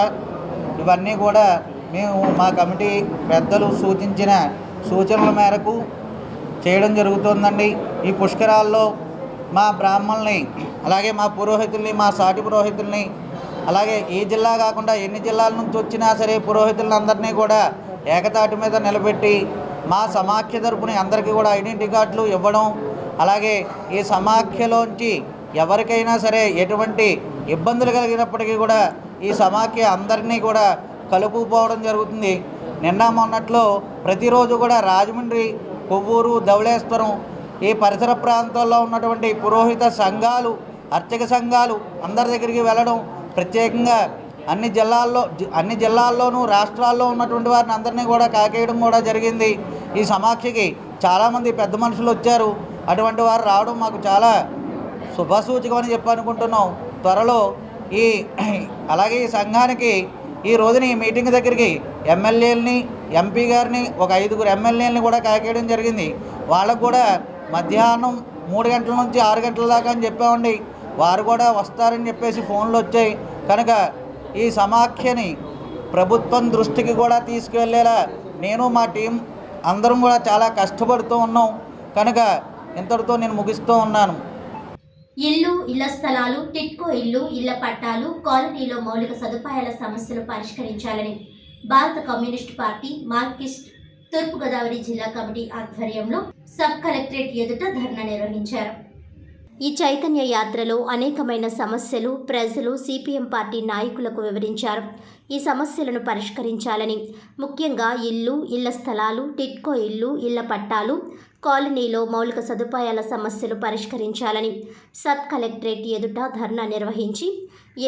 ఇవన్నీ కూడా మేము మా కమిటీ పెద్దలు సూచించిన సూచనల మేరకు చేయడం జరుగుతుందండి. ఈ పుష్కరాల్లో మా బ్రాహ్మణుల్ని, అలాగే మా పురోహితుల్ని, మా సాటి పురోహితుల్ని, అలాగే ఈ జిల్లా కాకుండా ఎన్ని జిల్లాల నుంచి వచ్చినా సరే పురోహితులందరినీ కూడా ఏకతాటి మీద నిలబెట్టి మా సమాఖ్య తరపున అందరికీ కూడా ఐడెంటిటీ కార్డులు ఇవ్వడం, అలాగే ఈ సమాఖ్యలోంచి ఎవరికైనా సరే ఎటువంటి ఇబ్బందులు కలిగినప్పటికీ కూడా ఈ సమాఖ్య అందరినీ కూడా కలుపుకుపోవడం జరుగుతుంది. నిన్న మొన్నట్లో ప్రతిరోజు కూడా రాజమండ్రి, కొవ్వూరు, ధవళేశ్వరం ఈ పరిసర ప్రాంతాల్లో ఉన్నటువంటి పురోహిత సంఘాలు, అర్చక సంఘాలు అందరి దగ్గరికి వెళ్ళడం, ప్రత్యేకంగా అన్ని జిల్లాల్లోనూ రాష్ట్రాల్లో ఉన్నటువంటి వారిని అందరినీ కూడా కాకేయడం కూడా జరిగింది. ఈ సమాఖ్యకి చాలామంది పెద్ద మనుషులు వచ్చారు. అటువంటి వారు రావడం మాకు చాలా శుభసూచకమని చెప్పి అనుకుంటున్నాం. త్వరలో అలాగే ఈ సంఘానికి ఈ రోజున ఈ మీటింగ్ దగ్గరికి ఎమ్మెల్యేలని, ఎంపీ గారిని, ఒక 5 ఎమ్మెల్యేలని కూడా కాకేయడం జరిగింది. వాళ్ళకు కూడా మధ్యాహ్నం 3 గంటల నుంచి 6 గంటల దాకా అని చెప్పామండి. వారు కూడా వస్తారని చెప్పేసి ఫోన్లు వచ్చాయి. కనుక ఈ సమాఖ్యని ప్రభుత్వం దృష్టికి కూడా తీసుకువెళ్ళేలా నేను మా టీం అందరం కూడా చాలా కష్టపడుతూ ఉన్నాం. కనుక ఇంతటితో నేను ముగిస్తూ ఉన్నాను. ఇల్లు, ఇళ్ల స్థలాలు, టిట్కో ఇల్లు, ఇళ్ల పట్టాలు, కాలనీలో మౌలిక సదుపాయాల సమస్యలు పరిష్కరించాలని భారత కమ్యూనిస్టు పార్టీ మార్క్సిస్ట్ తూర్పుగోదావరి జిల్లా కమిటీ ఆధ్వర్యంలో సబ్ కలెక్టరేట్ ఎదుట ధర్నా నిర్వహించారు. ఈ చైతన్య యాత్రలో అనేకమైన సమస్యలు ప్రజలు సిపిఎం పార్టీ నాయకులకు వివరించారు. ఈ సమస్యలను పరిష్కరించాలని, ముఖ్యంగా ఇల్లు, ఇళ్ల స్థలాలు, టిట్కో ఇల్లు, ఇళ్ల పట్టాలు, కాలనీలో మౌలిక సదుపాయాల సమస్యలు పరిష్కరించాలని సబ్ కలెక్టరేట్ ఎదుట ధర్నా నిర్వహించి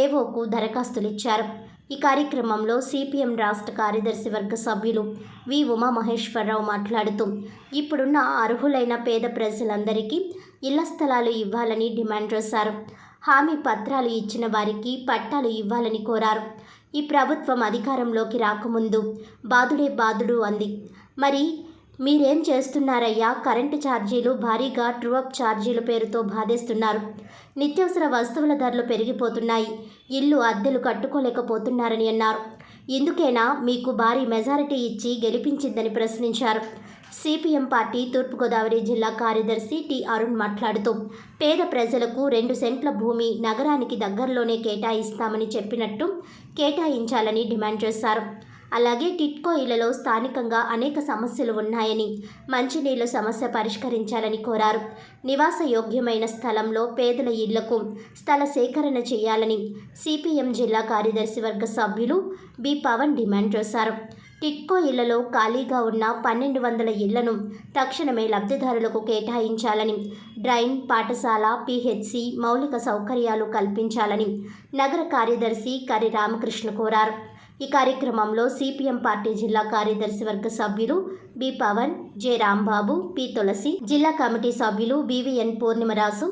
ఏవోకు దరఖాస్తులిచ్చారు. ఈ కార్యక్రమంలో సిపిఎం రాష్ట్ర కార్యదర్శి వర్గ సభ్యులు వి ఉమామహేశ్వరరావు మాట్లాడుతూ ఇప్పుడున్న అర్హులైన పేద ప్రజలందరికీ ఇళ్ల స్థలాలు ఇవ్వాలని డిమాండ్ చేశారు. హామీ పత్రాలు ఇచ్చిన వారికి పట్టాలు ఇవ్వాలని కోరారు. ఈ ప్రభుత్వం అధికారంలోకి రాకముందు బాదుడే బాదుడు అంది. మరి మీరేం చేస్తున్నారయ్యా? కరెంటు ఛార్జీలు భారీగా, ట్రూఅప్ ఛార్జీల పేరుతో బాధేస్తున్నారు. నిత్యావసర వస్తువుల ధరలు పెరిగిపోతున్నాయి. ఇల్లు అద్దెలు కట్టుకోలేకపోతున్నారని అన్నారు. ఇందుకేనా మీకు భారీ మెజారిటీ ఇచ్చి గెలిపించిందని ప్రశ్నించారు. సిపిఎం పార్టీ తూర్పుగోదావరి జిల్లా కార్యదర్శి టి అరుణ్ మాట్లాడుతూ పేద ప్రజలకు 2 సెంట్ల భూమి నగరానికి దగ్గరలోనే కేటాయిస్తామని చెప్పినట్టు కేటాయించాలని డిమాండ్ చేశారు. అలాగే టిట్కో ఇళ్లలో స్థానికంగా అనేక సమస్యలు ఉన్నాయని, మంచినీళ్ల సమస్య పరిష్కరించాలని కోరారు. నివాస యోగ్యమైన స్థలంలో పేదల ఇళ్లకు స్థల సేకరణ చేయాలని సిపిఎం జిల్లా కార్యదర్శి వర్గ సభ్యులు బి పవన్ డిమాండ్ చేశారు. టిట్కో ఇళ్లలో ఖాళీగా ఉన్న 1200 ఇళ్లను తక్షణమే లబ్ధిదారులకు కేటాయించాలని, డ్రైన్, పాఠశాల, పిహెచ్సి మౌలిక సౌకర్యాలు కల్పించాలని నగర కార్యదర్శి కరి రామకృష్ణ కోరారు. ఈ కార్యక్రమంలో సిపిఎం పార్టీ జిల్లా కార్యదర్శి వర్గ సభ్యులు B Pavan, J Rambabu, P Tulasi, జిల్లా కమిటీ సభ్యులు BVN Purnimaraju,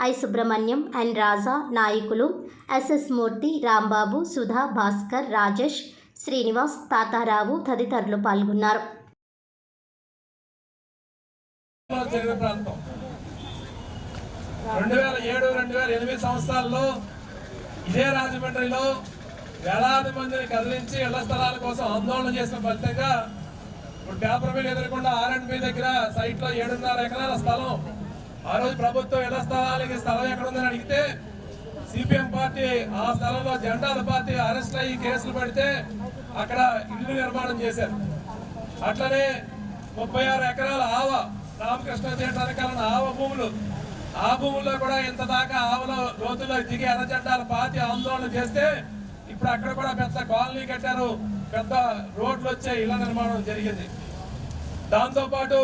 I Subrahmanyam, N Raja, నాయకులు ఎస్ఎస్ మూర్తి, రాంబాబు, సుధా, భాస్కర్, రాజేష్, శ్రీనివాస్, తాతారావు తదితరులు పాల్గొన్నారు. 2007-2008 సంవత్సరాల్లో ఇదే రాజమండ్రిలో వేలాది మందిని కదిలించి ఇళ్ల స్థలాల కోసం ఆందోళన చేసిన ఫలితంగా ఇప్పుడు పేపర్ మిల్ ఎదురకుండా R&B దగ్గర సైట్లో 7.5 ఎకరాల స్థలం. ఆ రోజు ప్రభుత్వం ఇళ్ల స్థలాలకి స్థలం ఎక్కడుందని అడిగితే సిపిఎం పార్టీ ఆ స్థలంలో జెండాల పార్టీ అరెస్ట్ అయ్యి కేసులు పెడితే అక్కడ ఇల్లు నిర్మాణం చేశారు. అట్లనే 36 ఎకరాల ఆవ రామకృష్ణ థియేటర్ వెనకాల ఆవ భూములు, ఆ భూముల్లో కూడా ఇంత దాకా ఆవలో లోతుల్లో దిగి ఎర్రజెండాల పార్టీ ఆందోళన చేస్తే ఇప్పుడు అక్కడ కూడా పెద్ద కాలనీ కట్టారు, పెద్ద రోడ్లు వచ్చే ఇళ్ల నిర్మాణం జరిగింది. దాంతోపాటు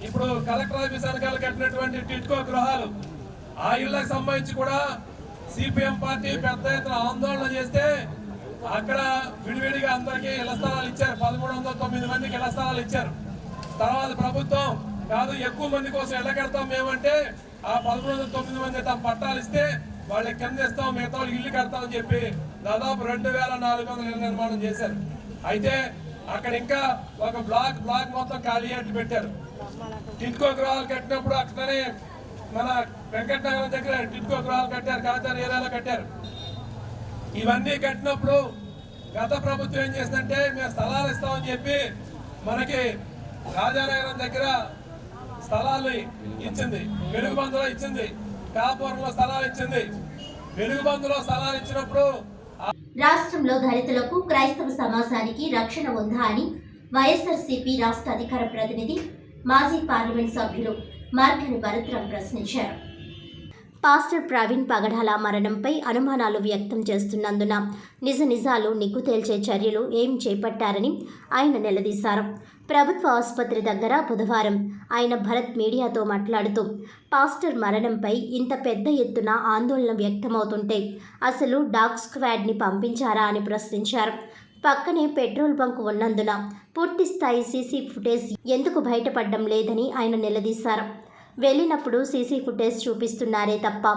ఇప్పుడు కలెక్టర్ ఆఫీస్ వెనకాల కట్టినటువంటి టిట్కో గృహాలు, ఆ ఇళ్లకు సంబంధించి కూడా సిపిఎం పార్టీ పెద్ద ఎత్తున ఆందోళన చేస్తే అక్కడ విడివిడిగా అందరికీ ఇళ్ల స్థలాలు ఇచ్చారు. 1309 మందికి ఇళ్ల స్థలాలు ఇచ్చారు. తర్వాత ప్రభుత్వం కాదు ఎక్కువ మంది కోసం ఇళ్ల కడతాం మేమంటే ఆ 1309 మంది తమ పట్టాలు ఇస్తే వాళ్ళకి కింద ఇస్తాం, మిగతా వాళ్ళకి ఇల్లు కడతామని చెప్పి దాదాపు 2400 ఇళ్ల నిర్మాణం చేశారు. అయితే అక్కడ ఇంకా ఒక బ్లాక్ మొత్తం ఖాళీ అట్టు పెట్టారు. టిట్కో గృహాలు కట్టినప్పుడు అక్కడనే మన వెంకటనగరం దగ్గర టిట్కో గృహాలు కట్టారు, కాజార్ ఏరియాలో కట్టారు. ఇవన్నీ కట్టినప్పుడు గత ప్రభుత్వం ఏం చేసిందంటే మేము స్థలాలు ఇస్తామని చెప్పి మనకి రాజానగరం దగ్గర స్థలాలు ఇచ్చింది, వెలుగుబందులో ఇచ్చింది, కాపురంలో స్థలాలు ఇచ్చింది. వెలుగుబందులో స్థలాలు ఇచ్చినప్పుడు రాష్ట్రంలో దళితులకు క్రైస్తవ సమాజానికి రక్షణ ఉందా అని వైఎస్ఆర్సీపీ రాష్ట్ర అధికార ప్రతినిధి మాజీ పార్లమెంట్ సభ్యులు మార్గని భరత్రాం ప్రశ్నించారు. పాస్టర్ ప్రవీణ్ పగడాల మరణంపై అనుమానాలు వ్యక్తం చేస్తున్నందున నిజాలు నిగ్గు తేల్చే చర్యలు ఏం చేపట్టారని ఆయన నిలదీశారు. ప్రభుత్వ ఆసుపత్రి దగ్గర బుధవారం ఆయన భరత్ మీడియాతో మాట్లాడుతూ పాస్టర్ మరణంపై ఇంత పెద్ద ఎత్తున ఆందోళన వ్యక్తమవుతుంటే అసలు డాగ్ స్క్వాడ్ని పంపించారా అని ప్రశ్నించారు. పక్కనే పెట్రోల్ బంక్ ఉన్నందున పూర్తిస్థాయి సీసీ ఫుటేజ్ ఎందుకు బయటపడడం లేదని ఆయన నిలదీశారు. వెళ్ళినప్పుడు సీసీ ఫుటేజ్ చూపిస్తున్నారే తప్ప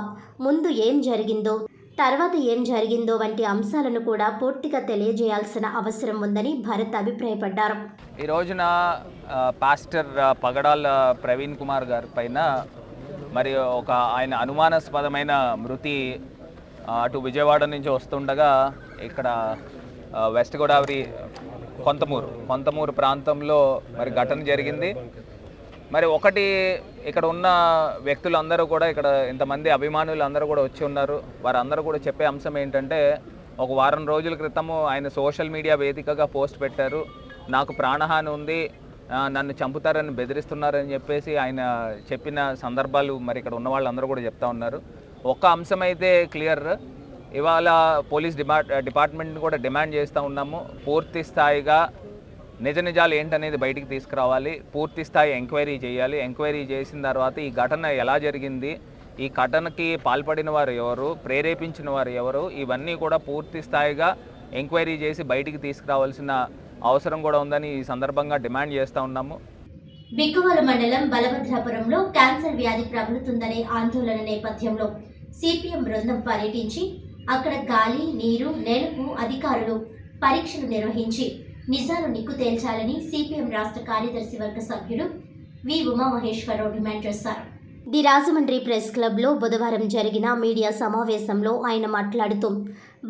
ముందు ఏం జరిగిందో తర్వాత ఏం జరిగిందో వంటి అంశాలను కూడా పూర్తిగా తెలియజేయాల్సిన అవసరం ఉందని భరత్ అభిప్రాయపడ్డారు. ఈ రోజున పాస్టర్ పగడాల ప్రవీణ్ కుమార్ గారి పైన మరి ఒక ఆయన అనుమానాస్పదమైన మృతి అటు విజయవాడ నుంచి వస్తుండగా ఇక్కడ వెస్ట్ గోదావరి కొంతమూరు ప్రాంతంలో మరి ఘటన జరిగింది. మరి ఒకటి ఇక్కడ ఉన్న వ్యక్తులందరూ కూడా ఇక్కడ ఇంతమంది అభిమానులు అందరూ కూడా వచ్చి ఉన్నారు. వారందరూ కూడా చెప్పే అంశం ఏంటంటే ఒక వారం రోజుల క్రితము ఆయన సోషల్ మీడియా వేదికగా పోస్ట్ పెట్టారు, నాకు ప్రాణహాని ఉంది, నన్ను చంపుతారని బెదిరిస్తున్నారని చెప్పేసి ఆయన చెప్పిన సందర్భాలు మరి ఇక్కడ ఉన్న వాళ్ళందరూ కూడా చెప్తా ఉన్నారు. ఒక్క అంశం అయితే క్లియర్, ఇవాళ పోలీస్ డిపార్ట్మెంట్ని కూడా డిమాండ్ చేస్తూ ఉన్నాము, పూర్తి స్థాయిగా నిజాలు ఏంటనేది బయటికి తీసుకురావాలి, పూర్తి స్థాయి ఎంక్వైరీ చేయాలి. ఎంక్వైరీ చేసిన తర్వాత ఈ ఘటన ఎలా జరిగింది, ఈ ఘటనకి పాల్పడిన వారు ఎవరు, ప్రేరేపించిన వారు ఎవరు, ఇవన్నీ కూడా పూర్తి స్థాయిగా ఎంక్వైరీ చేసి బయటికి తీసుకురావాల్సిన అవసరం కూడా ఉందని ఈ సందర్భంగా డిమాండ్ చేస్తూ ఉన్నాము. బిక్కువల మండలం బలభద్రాపురంలో క్యాన్సర్ వ్యాధి ప్రబలుతుందనే ఆందోళన నేపథ్యంలో సిపిఎం బృందం పర్యటించి అక్కడ గాలి, నీరు, నేలకు అధికారులు పరీక్షలు నిర్వహించి నిజాలు నిగ్గు తేల్చాలని సిపిఎం రాష్ట్ర కార్యదర్శి వర్గ సభ్యుడు వి ఉమామహేశ్వరరావు డిమాండ్ చేశారు. ది రాజమండ్రి ప్రెస్ క్లబ్లో బుధవారం జరిగిన మీడియా సమావేశంలో ఆయన మాట్లాడుతూ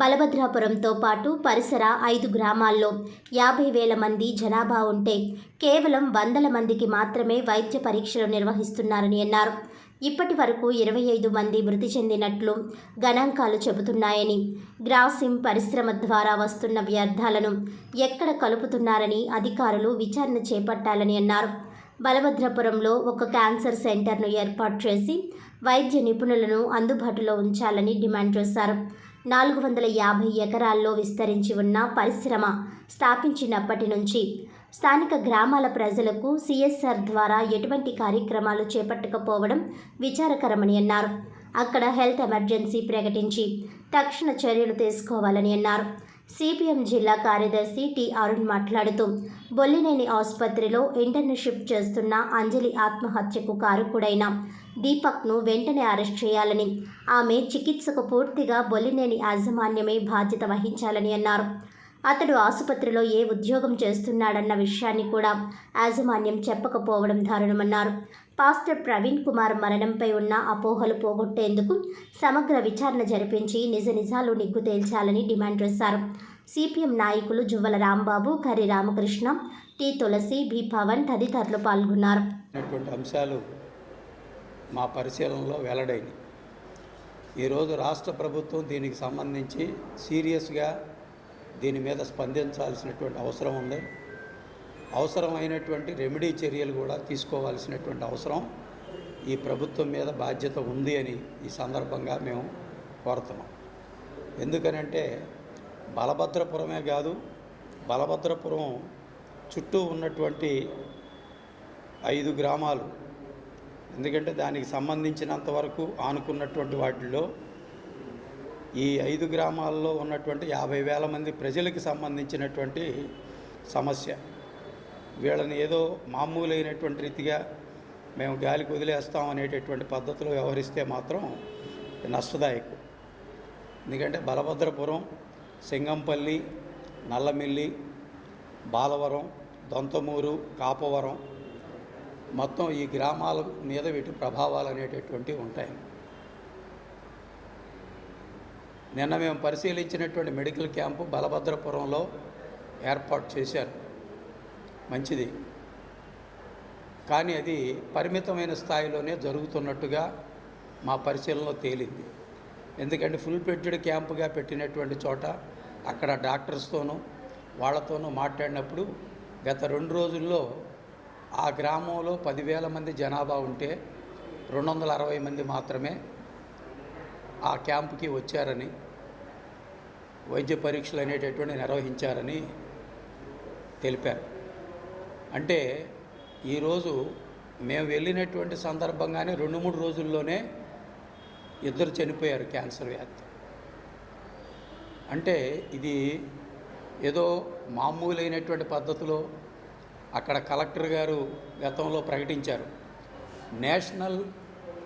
బలభద్రాపురంతో పాటు పరిసర 5 గ్రామాల్లో 50,000 మంది జనాభా ఉంటే కేవలం 100 మందికి మాత్రమే వైద్య పరీక్షలు నిర్వహిస్తున్నారని అన్నారు. ఇప్పటి వరకు 25 మంది మృతి చెందినట్లు గణాంకాలు చెబుతున్నాయని, గ్రాసిమ్ పరిశ్రమ ద్వారా వస్తున్న వ్యర్థాలను ఎక్కడ కలుపుతున్నారని అధికారులు విచారణ చేపట్టాలని అన్నారు. బలభద్రాపురంలో ఒక క్యాన్సర్ సెంటర్ను ఏర్పాటు చేసి వైద్య నిపుణులను అందుబాటులో ఉంచాలని డిమాండ్ చేశారు. 450 ఎకరాల్లో విస్తరించి ఉన్న పరిశ్రమ స్థాపించినప్పటి నుంచి స్థానిక గ్రామాల ప్రజలకు సిఎస్ఆర్ ద్వారా ఎటువంటి కార్యక్రమాలు చేపట్టకపోవడం విచారకరమని అన్నారు. అక్కడ హెల్త్ ఎమర్జెన్సీ ప్రకటించి తక్షణ చర్యలు తీసుకోవాలని అన్నారు. సిపిఎం జిల్లా కార్యదర్శి టి అరుణ్ మాట్లాడుతూ బొల్లినేని ఆసుపత్రిలో ఇంటర్న్షిప్ చేస్తున్న అంజలి ఆత్మహత్యకు కారకుడైన దీపక్ను వెంటనే అరెస్ట్ చేయాలని, ఆమె చికిత్సకు పూర్తిగా బొల్లినేని యాజమాన్యమే బాధ్యత వహించాలని అన్నారు. అతడు ఆసుపత్రిలో ఏ ఉద్యోగం చేస్తున్నాడన్న విషయాన్ని కూడా యాజమాన్యం చెప్పకపోవడం దారుణమన్నారు. పాస్టర్ ప్రవీణ్ కుమార్ మరణంపై ఉన్న అపోహలు పోగొట్టేందుకు సమగ్ర విచారణ జరిపించి నిజాలు నిగ్గు తేల్చాలని డిమాండ్ చేశారు. సిపిఎం నాయకులు జువ్వల రాంబాబు, కర్రి రామకృష్ణ, టి తులసి, బి పవన్ తదితరులు పాల్గొన్నారు. అంశాలు మా పరిశీలనలో వెల్లడైనవి. ఈరోజు రాష్ట్ర ప్రభుత్వం దీనికి సంబంధించి సీరియస్గా దీని మీద స్పందించాల్సినటువంటి అవసరం ఉంది. అవసరమైనటువంటి రెమెడీ చర్యలు కూడా తీసుకోవాల్సినటువంటి అవసరం ఈ ప్రభుత్వం మీద బాధ్యత ఉంది అని ఈ సందర్భంగా మేము కోరుతున్నాం. ఎందుకనంటే బలభద్రపురమే కాదు, బలభద్రపురం చుట్టూ ఉన్నటువంటి 5 గ్రామాలు, ఎందుకంటే దానికి సంబంధించినంత వరకు ఆనుకున్నటువంటి వాటిల్లో ఈ 5 గ్రామాల్లో ఉన్నటువంటి 50,000 మంది ప్రజలకు సంబంధించినటువంటి సమస్య. వీళ్ళని ఏదో మామూలైనటువంటి రీతిగా మేము గాలికి వదిలేస్తాం అనేటటువంటి పద్ధతిలో వ్యవహరిస్తే మాత్రం నష్టదాయకం. ఎందుకంటే బలభద్రపురం, సింగంపల్లి, నల్లమిల్లి, బాలవరం, దొంతమూరు, కాపవరం మొత్తం ఈ గ్రామాల మీద వీటి ప్రభావాలు అనేటటువంటివి ఉంటాయి. నిన్న మేము పరిశీలించినటువంటి మెడికల్ క్యాంపు బలభద్రపురంలో ఏర్పాటు చేశారు, మంచిది. కానీ అది పరిమితమైన స్థాయిలోనే జరుగుతున్నట్టుగా మా పరిశీలనలో తేలింది. ఎందుకంటే ఫుల్ ఫ్లెడ్జ్డ్ క్యాంపుగా పెట్టినటువంటి చోట అక్కడ డాక్టర్స్తోనూ వాళ్ళతోనూ మాట్లాడినప్పుడు గత 2 రోజుల్లో ఆ గ్రామంలో 10,000 మంది జనాభా ఉంటే 260 మంది మాత్రమే ఆ క్యాంపుకి వచ్చారని, వైద్య పరీక్షలు అనేటటువంటి నిర్వహించారని తెలిపారు. అంటే ఈరోజు మేము వెళ్ళినటువంటి సందర్భంగానే 2-3 రోజుల్లోనే 2 చనిపోయారు క్యాన్సర్ వ్యాధి. అంటే ఇది ఏదో మామూలైనటువంటి పద్ధతిలో అక్కడ కలెక్టర్ గారు గతంలో ప్రకటించారు, నేషనల్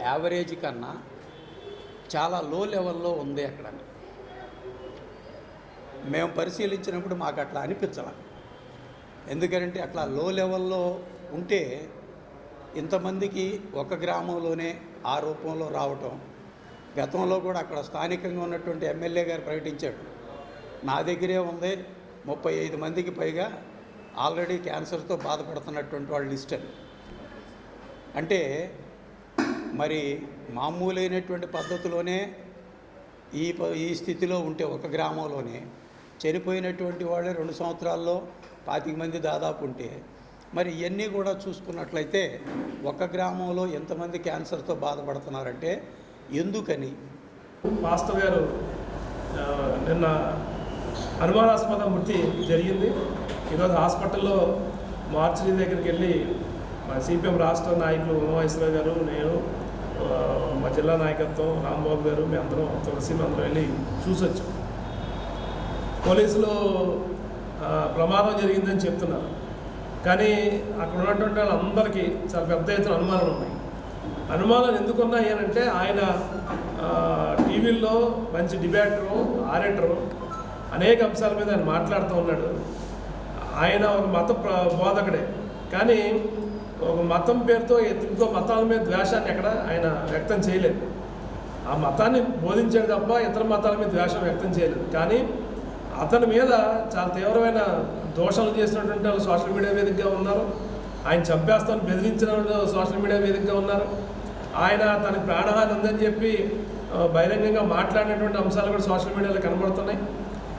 యావరేజ్ కన్నా చాలా లో లెవెల్లో ఉంది అక్కడ. మేము పరిశీలించినప్పుడు మాకు అట్లా అనిపించాల. ఎందుకంటే అట్లా లో లెవెల్లో ఉంటే ఇంతమందికి ఒక గ్రామంలోనే ఆ రూపంలో రావటం. గతంలో కూడా అక్కడ స్థానికంగా ఉన్నటువంటి ఎమ్మెల్యే గారు ప్రకటించాడు, నా దగ్గరే ఉంది 35 మందికి పైగా ఆల్రెడీ క్యాన్సర్తో బాధపడుతున్నటువంటి వాళ్ళ లిస్ట్ అని. అంటే మరి మామూలైనటువంటి పద్ధతిలోనే ఈ స్థితిలో ఉంటే ఒక గ్రామంలోనే చనిపోయినటువంటి వాళ్ళే 2 సంవత్సరాల్లో 25 మంది దాదాపు ఉంటే, మరి ఇవన్నీ కూడా చూసుకున్నట్లయితే ఒక గ్రామంలో ఎంతమంది క్యాన్సర్తో బాధపడుతున్నారంటే ఎందుకని? మాస్టర్ గారు నిన్న అనుమానాస్పద మృతి జరిగింది. ఈరోజు హాస్పిటల్లో మార్చిరి దగ్గరికి వెళ్ళి మా సిపిఎం రాష్ట్ర నాయకులు ఉమామహేశ్వరరావు గారు, నేను, మా జిల్లా నాయకత్వం రాంబాబు గారు, మేము అందరం తులసి అందరం వెళ్ళి చూసొచ్చాం. పోలీసులు ప్రమాదం జరిగిందని చెప్తున్నారు, కానీ అక్కడ ఉన్నటువంటి వాళ్ళందరికీ చాలా పెద్ద ఎత్తున అనుమానాలు ఉన్నాయి. అనుమానాలు ఎందుకున్నాయి అంటే ఆయన టీవీల్లో మంచి డిబేటరు, ఆరేటరు, అనేక అంశాల మీద ఆయన మాట్లాడుతూ ఉన్నాడు. ఆయన ఒక మత బోధకుడే, కానీ ఒక మతం పేరుతో ఇంకో మతాల మీద ద్వేషాన్ని ఎక్కడ ఆయన వ్యక్తం చేయలేదు. ఆ మతాన్ని బోధించాడు తప్ప ఇతర మతాల మీద ద్వేషం వ్యక్తం చేయలేదు. కానీ అతని మీద చాలా తీవ్రమైన దోషాలు చేసినటువంటి వాళ్ళు సోషల్ మీడియా వేదికగా ఉన్నారు. ఆయన చంపేస్తాను బెదిరించిన వాళ్ళు సోషల్ మీడియా వేదికగా ఉన్నారు. ఆయన తనకి ప్రాణహాని ఉందని చెప్పి బహిరంగంగా మాట్లాడినటువంటి అంశాలు కూడా సోషల్ మీడియాలో కనబడుతున్నాయి.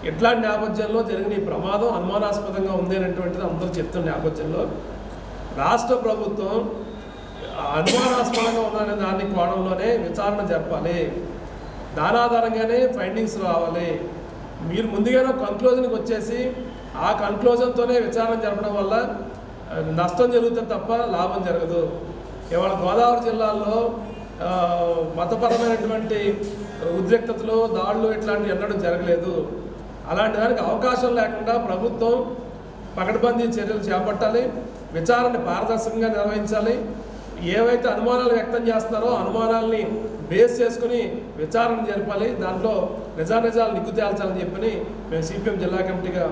ఇట్లాంటి నేపథ్యంలో జరిగిన ఈ ప్రమాదం అనుమానాస్పదంగా ఉంది అనేటువంటిది అందరూ చెప్తున్న నేపథ్యంలో రాష్ట్ర ప్రభుత్వం అనుమానాస్పదంగా ఉందనే దాని కోణంలోనే విచారణ జరపాలి. దాని ఆధారంగానే ఫైండింగ్స్ రావాలి. మీరు ముందుగానే కన్క్లూజన్కి వచ్చేసి ఆ కన్క్లూజన్తోనే విచారణ జరపడం వల్ల నష్టం జరుగుతుంది తప్ప లాభం జరగదు. ఇవాళ గోదావరి జిల్లాలో మతపరమైనటువంటి ఉద్రిక్తతలు, దాడులు ఇట్లాంటివి ఎన్నడూ జరగలేదు. అలాంటి దానికి అవకాశం లేకుండా ప్రభుత్వం పకడ్బందీ చర్యలు చేపట్టాలి. విచారణని పారదర్శకంగా నిర్వహించాలి. ఏవైతే అనుమానాలు వ్యక్తం చేస్తున్నారో అనుమానాలని బేస్ చేసుకుని విచారణ జరపాలి. దాంట్లో నిజాలు నిగ్గు తేల్చాలని చెప్పని మేము సిపిఎం జిల్లా కమిటీగా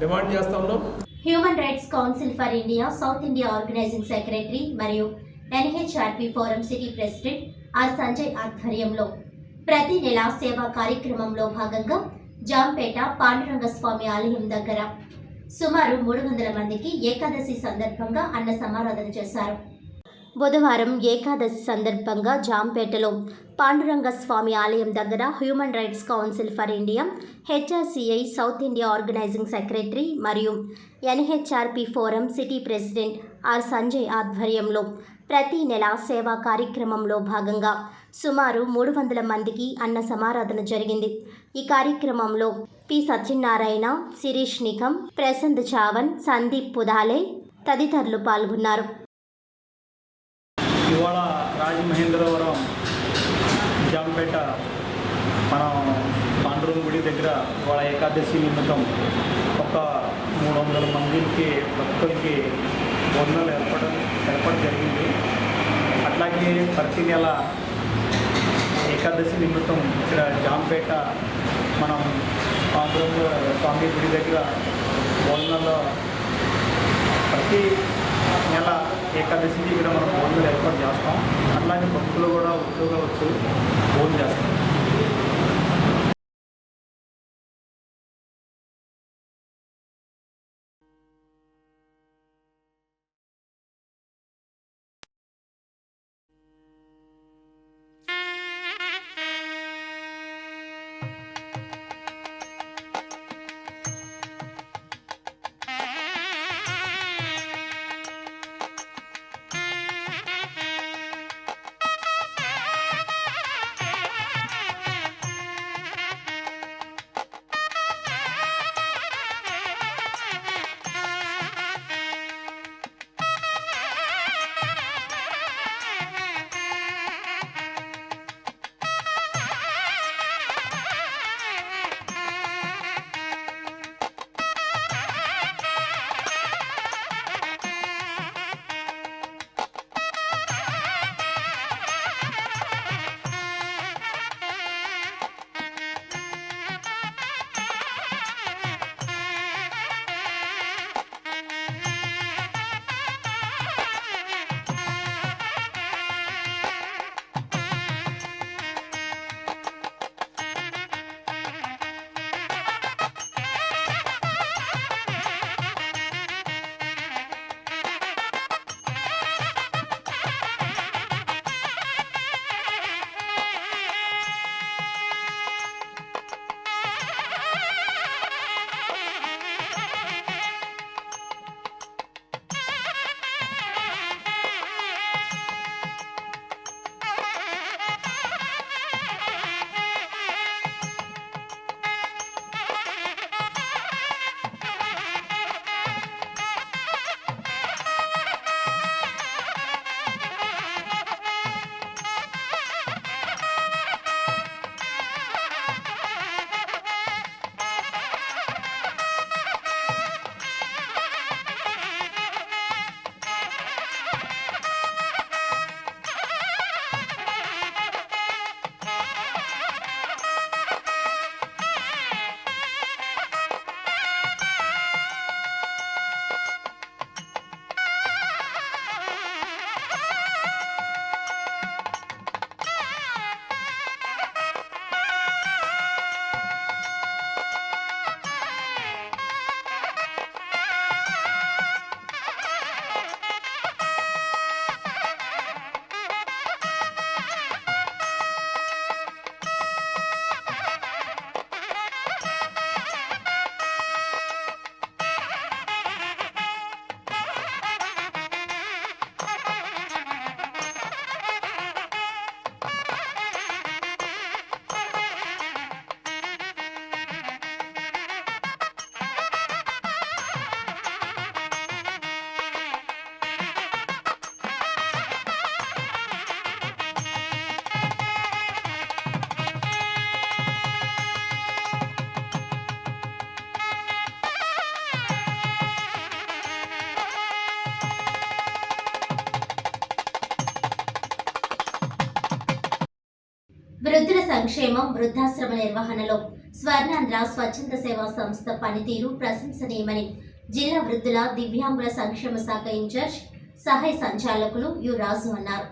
డిమాండ్ చేస్తా ఉన్నాం. Human rights council for India south India organising secretary మరియు NHRP forum city president R Sanjay ఆధ్వర్యంలో ప్రతి నెల సేవా కార్యక్రమంలో భాగంగా జాంపేట పాండురంగ స్వామి ఆలయం దగ్గర సుమారు 300 మందికి ఏకాదశి సందర్భంగా అన్న సమారాధన చేశారు. బుధవారం ఏకాదశి సందర్భంగా జాంపేటలో పాండురంగ స్వామి ఆలయం దగ్గర human rights council for India, HRCI south India organising secretary మరియు NHRP forum city president R Sanjay ఆధ్వర్యంలో ప్రతి నెల సేవా కార్యక్రమంలో భాగంగా సుమారు 300 మందికి అన్న సమారాధన జరిగింది. ఈ కార్యక్రమంలో పి సత్యనారాయణ, శిరీష్ నికం, ప్రశాంత్ చావన్, సందీప్ పుదాలే తదితరులు పాల్గొన్నారు. ఇవాళ రాజమహేంద్రవరం జాంపేట మనం పాండురంగ గుడి దగ్గర ఇవాళ ఏకాదశి నిమిత్తం ఒక 300 మందికి భక్తులకి భోజనాలు ఏర్పాటు జరిగింది. అట్లాగే ప్రతి నెల ఏకాదశి నిమిత్తం ఇక్కడ జాంపేట మనం పాండురంగ స్వామి గుడి దగ్గర భోజనాల్లో ప్రతి నెల ఏకాదశికి ఇక్కడ మనం భోజనాలు ఏర్పాటు చేస్తాం. అట్లాగే భక్తులు కూడా ఉద్యోగాలు వచ్చి భోజనం చేస్తాం. వృద్ధుల సంక్షేమం, వృద్ధాశ్రమ నిర్వహణలో స్వర్ణాంధ్ర స్వచ్ఛంద సేవా సంస్థ పనితీరు ప్రశంసనీయమని జిల్లా వృద్ధుల దివ్యాంగుల సంక్షేమ శాఖ ఇన్ఛార్జ్ సహాయ సంచాలకులు యు రాజు అన్నారు.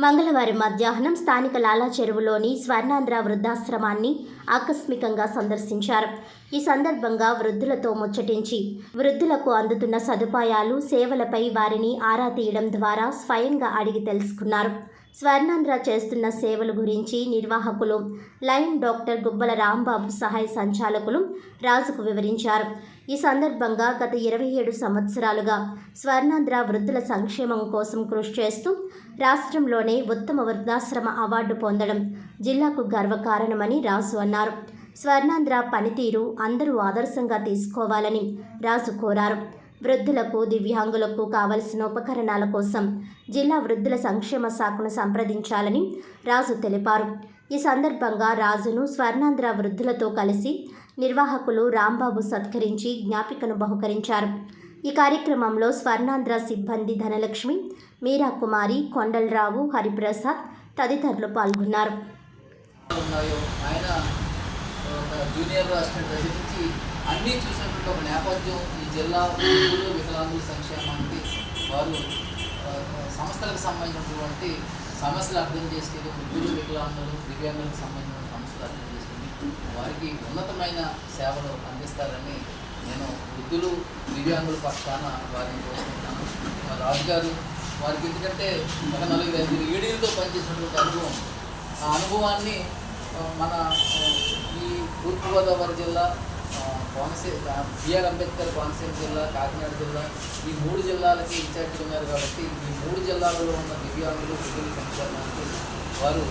మంగళవారం మధ్యాహ్నం స్థానిక లాలా చెరువులోని స్వర్ణాంధ్ర వృద్ధాశ్రమాన్ని ఆకస్మికంగా సందర్శించారు. ఈ సందర్భంగా వృద్ధులతో ముచ్చటించి వృద్ధులకు అందుతున్న సదుపాయాలు, సేవలపై వారిని ఆరా తీయడం ద్వారా స్వయంగా అడిగి తెలుసుకున్నారు. స్వర్ణాంధ్ర చేస్తున్న సేవల గురించి నిర్వాహకులు లైన్ డాక్టర్ గుబ్బల రాంబాబు సహాయ సంచాలకులు రాజుకు వివరించారు. ఈ సందర్భంగా గత 27 సంవత్సరాలుగా స్వర్ణాంధ్ర వృద్ధుల సంక్షేమం కోసం కృషి చేస్తూ రాష్ట్రంలోనే ఉత్తమ వృద్ధాశ్రమ అవార్డు పొందడం జిల్లాకు గర్వకారణమని రాజు అన్నారు. స్వర్ణాంధ్ర పనితీరు అందరూ ఆదర్శంగా తీసుకోవాలని రాజు కోరారు. వృద్ధులకు, దివ్యాంగులకు కావలసిన ఉపకరణాల కోసం జిల్లా వృద్ధుల సంక్షేమ శాఖను సంప్రదించాలని రాజు తెలిపారు. ఈ సందర్భంగా రాజును స్వర్ణాంధ్ర వృద్ధులతో కలిసి నిర్వాహకులు రాంబాబు సత్కరించి జ్ఞాపికను బహుకరించారు. ఈ కార్యక్రమంలో స్వర్ణాంధ్ర సిబ్బంది ధనలక్ష్మి, మీరా కుమారి, కొండలరావు, హరిప్రసాద్ తదితరులు పాల్గొన్నారు. జూనియర్ అసిస్టెంట్ దగ్గర నుంచి అన్నీ చూసినటువంటి ఒక నేపథ్యం ఈ జిల్లా వృద్ధులు, వికలాంగుల సంక్షేమానికి వారు సంస్థలకు సంబంధించినటువంటి సమస్యలు అర్థం చేసుకుని వృద్ధులు, వికలాంగులు, దివ్యాంగులకు సంబంధించిన సమస్యలు అర్థం చేసుకుని వారికి ఉన్నతమైన సేవలు అందిస్తారని నేను వృద్ధులు, దివ్యాంగుల పక్షాన వారిని కోరుకుంటున్నాను. రాజుగారు వారికి ఎందుకంటే ఒక 4-5 ఈడీలతో పనిచేసినటువంటి అనుభవం, ఆ అనుభవాన్ని మన ఈ తూర్పుగోదావరి జిల్లా, బిఆర్ అంబేద్కర్ కోనసీమ జిల్లా, కాకినాడ జిల్లా, ఈ 3 జిల్లాలకి ఇన్ఛార్జ్ ఉన్నారు. కాబట్టి ఈ 3 జిల్లాలలో ఉన్న దివ్యాంగులు, వృద్ధుల సంక్షేమానికి వారు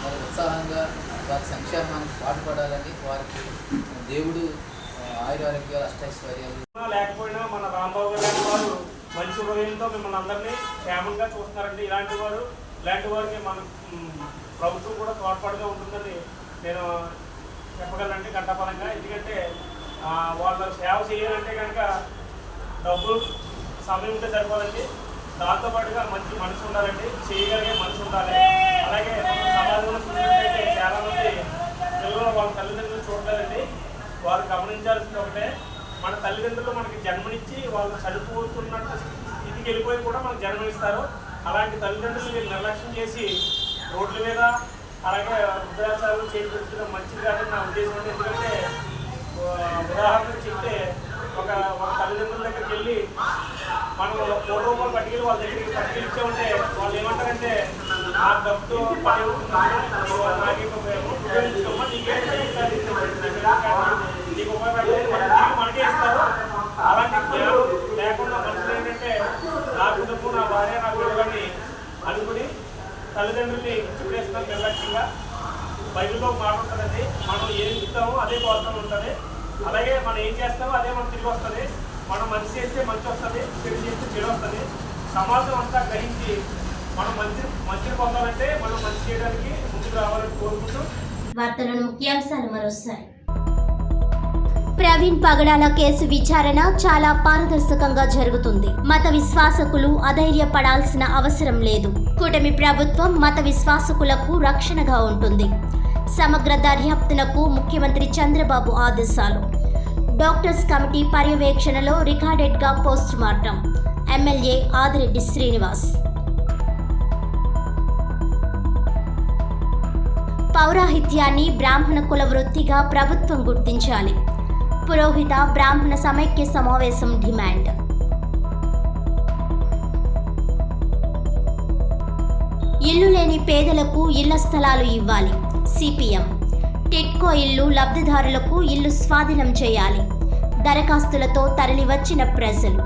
మరి ఉత్సాహంగా వారి సంక్షేమానికి పాటుపడాలని వారికి దేవుడు ఆయురారోగ్యాలు, అష్టైశ్వర్యాలు లేకపోయినా మన రాంబాబు గారి వారు మంచి హృదయంతో మిమ్మల్ని అందరినీ క్షేమంగా చూస్తున్నారండి. ఇలాంటి వారికి మన ప్రభుత్వం కూడా తోడ్పాటుగా ఉంటుందని నేను చెప్పగలనండి గంటపరంగా. ఎందుకంటే వాళ్ళ సేవ చేయాలంటే కనుక డబ్బులు, సమయం ఉంటే సరిపోదండి. దాంతోపాటుగా మంచి మనసు ఉండాలండి, చేయగలిగే మనసు ఉండాలి. అలాగే సమాజంలో చూసినట్టయితే చాలామంది పిల్లలు వాళ్ళ తల్లిదండ్రులు చూడలేదండి. వారు గమనించాల్సింది ఒకటే, మన తల్లిదండ్రులు మనకి జన్మనిచ్చి వాళ్ళు చనిపోతున్నట్టు స్థితికి వెళ్ళిపోయి కూడా మనకు జన్మనిస్తారు. అలాంటి తల్లిదండ్రులు వీళ్ళు నిర్లక్ష్యం చేసి రోడ్ల మీద అలాగే వృద్ధాశ్రమాలు చేపడుతున్న మంచిది కాదని నా ఉద్దేశం. ఎందుకంటే ఉదాహరణకు చెప్తే ఒక తల్లిదండ్రుల దగ్గరికి వెళ్ళి మనం 3 రూపాయలు పట్టుకెళ్ళి వాళ్ళ దగ్గరికి పట్టుకెళ్ళి ఉంటే వాళ్ళు ఏమంటారంటే ఆ డబ్బుతో పని నాకే ఉపయోగించుకోమా, నీకు ఉపయోగపడలేదు మనకే ఇస్తారు. అలాంటి జ్ఞానం లేకుండా మనుషులు ఏంటంటే నా కుటుంబం, నా భార్య, నా పిల్లలని అనుకుని తల్లిదండ్రుల్ని చూడేస్తాం నిర్లక్ష్యంగా. బైబిల్లో మాట ఉంటుందండి, మనం ఏం ఇస్తామో అదే కోరుతూ ఉంటుంది. అలాగే మనం ఏం చేస్తామో అదే మనం తిరిగి వస్తుంది. మనం మంచి చేస్తే మంచి వస్తుంది, చెడు చేస్తే చెడు వస్తుంది. సమాజం అంతా గ్రహించి మనం మంచిని పొందాలంటే మనం మంచి చేయడానికి ముందుకు రావాలని కోరుకుంటూ వార్తలను ముఖ్యాంశాలు మరోసారి. ప్రవీణ్ పగడాల కేసు విచారణ చాలా పారదర్శకంగా జరుగుతుంది. మత విశ్వాసకులు అధైర్యపడాల్సిన అవసరం లేదు. కూటమి ప్రభుత్వం మత విశ్వాసకులకు రక్షణగా ఉంటుంది. సమగ్ర దర్యాప్తునకు ముఖ్యమంత్రి చంద్రబాబు ఆదేశాలు. డాక్టర్స్ కమిటీ పర్యవేక్షణలో రికార్డెడ్గా post mortem. MLA Adireddy Srinivas. పౌరాహిత్యాన్ని బ్రాహ్మణ కుల వృత్తిగా ప్రభుత్వం గుర్తించాలి. పురోహిత బ్రాహ్మణ సమైక్య సమావేశం డిమాండ్. ఇల్లు లేని పేదలకు ఇళ్ల స్థలాలు ఇవ్వాలి. సిపిఎం. టిట్కో ఇల్లు లబ్ధిదారులకు ఇల్లు స్వాధీనం చేయాలి. దరఖాస్తులతో తరలివచ్చిన ప్రజలు.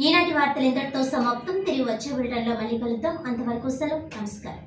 ఈనాటి వార్తలు ఇంతటితో సమాప్తం. తిరిగి వచ్చే బులెటిన్లో మళ్ళీ కలుద్దాం. అంతవరకు సెలవు. నమస్కారం.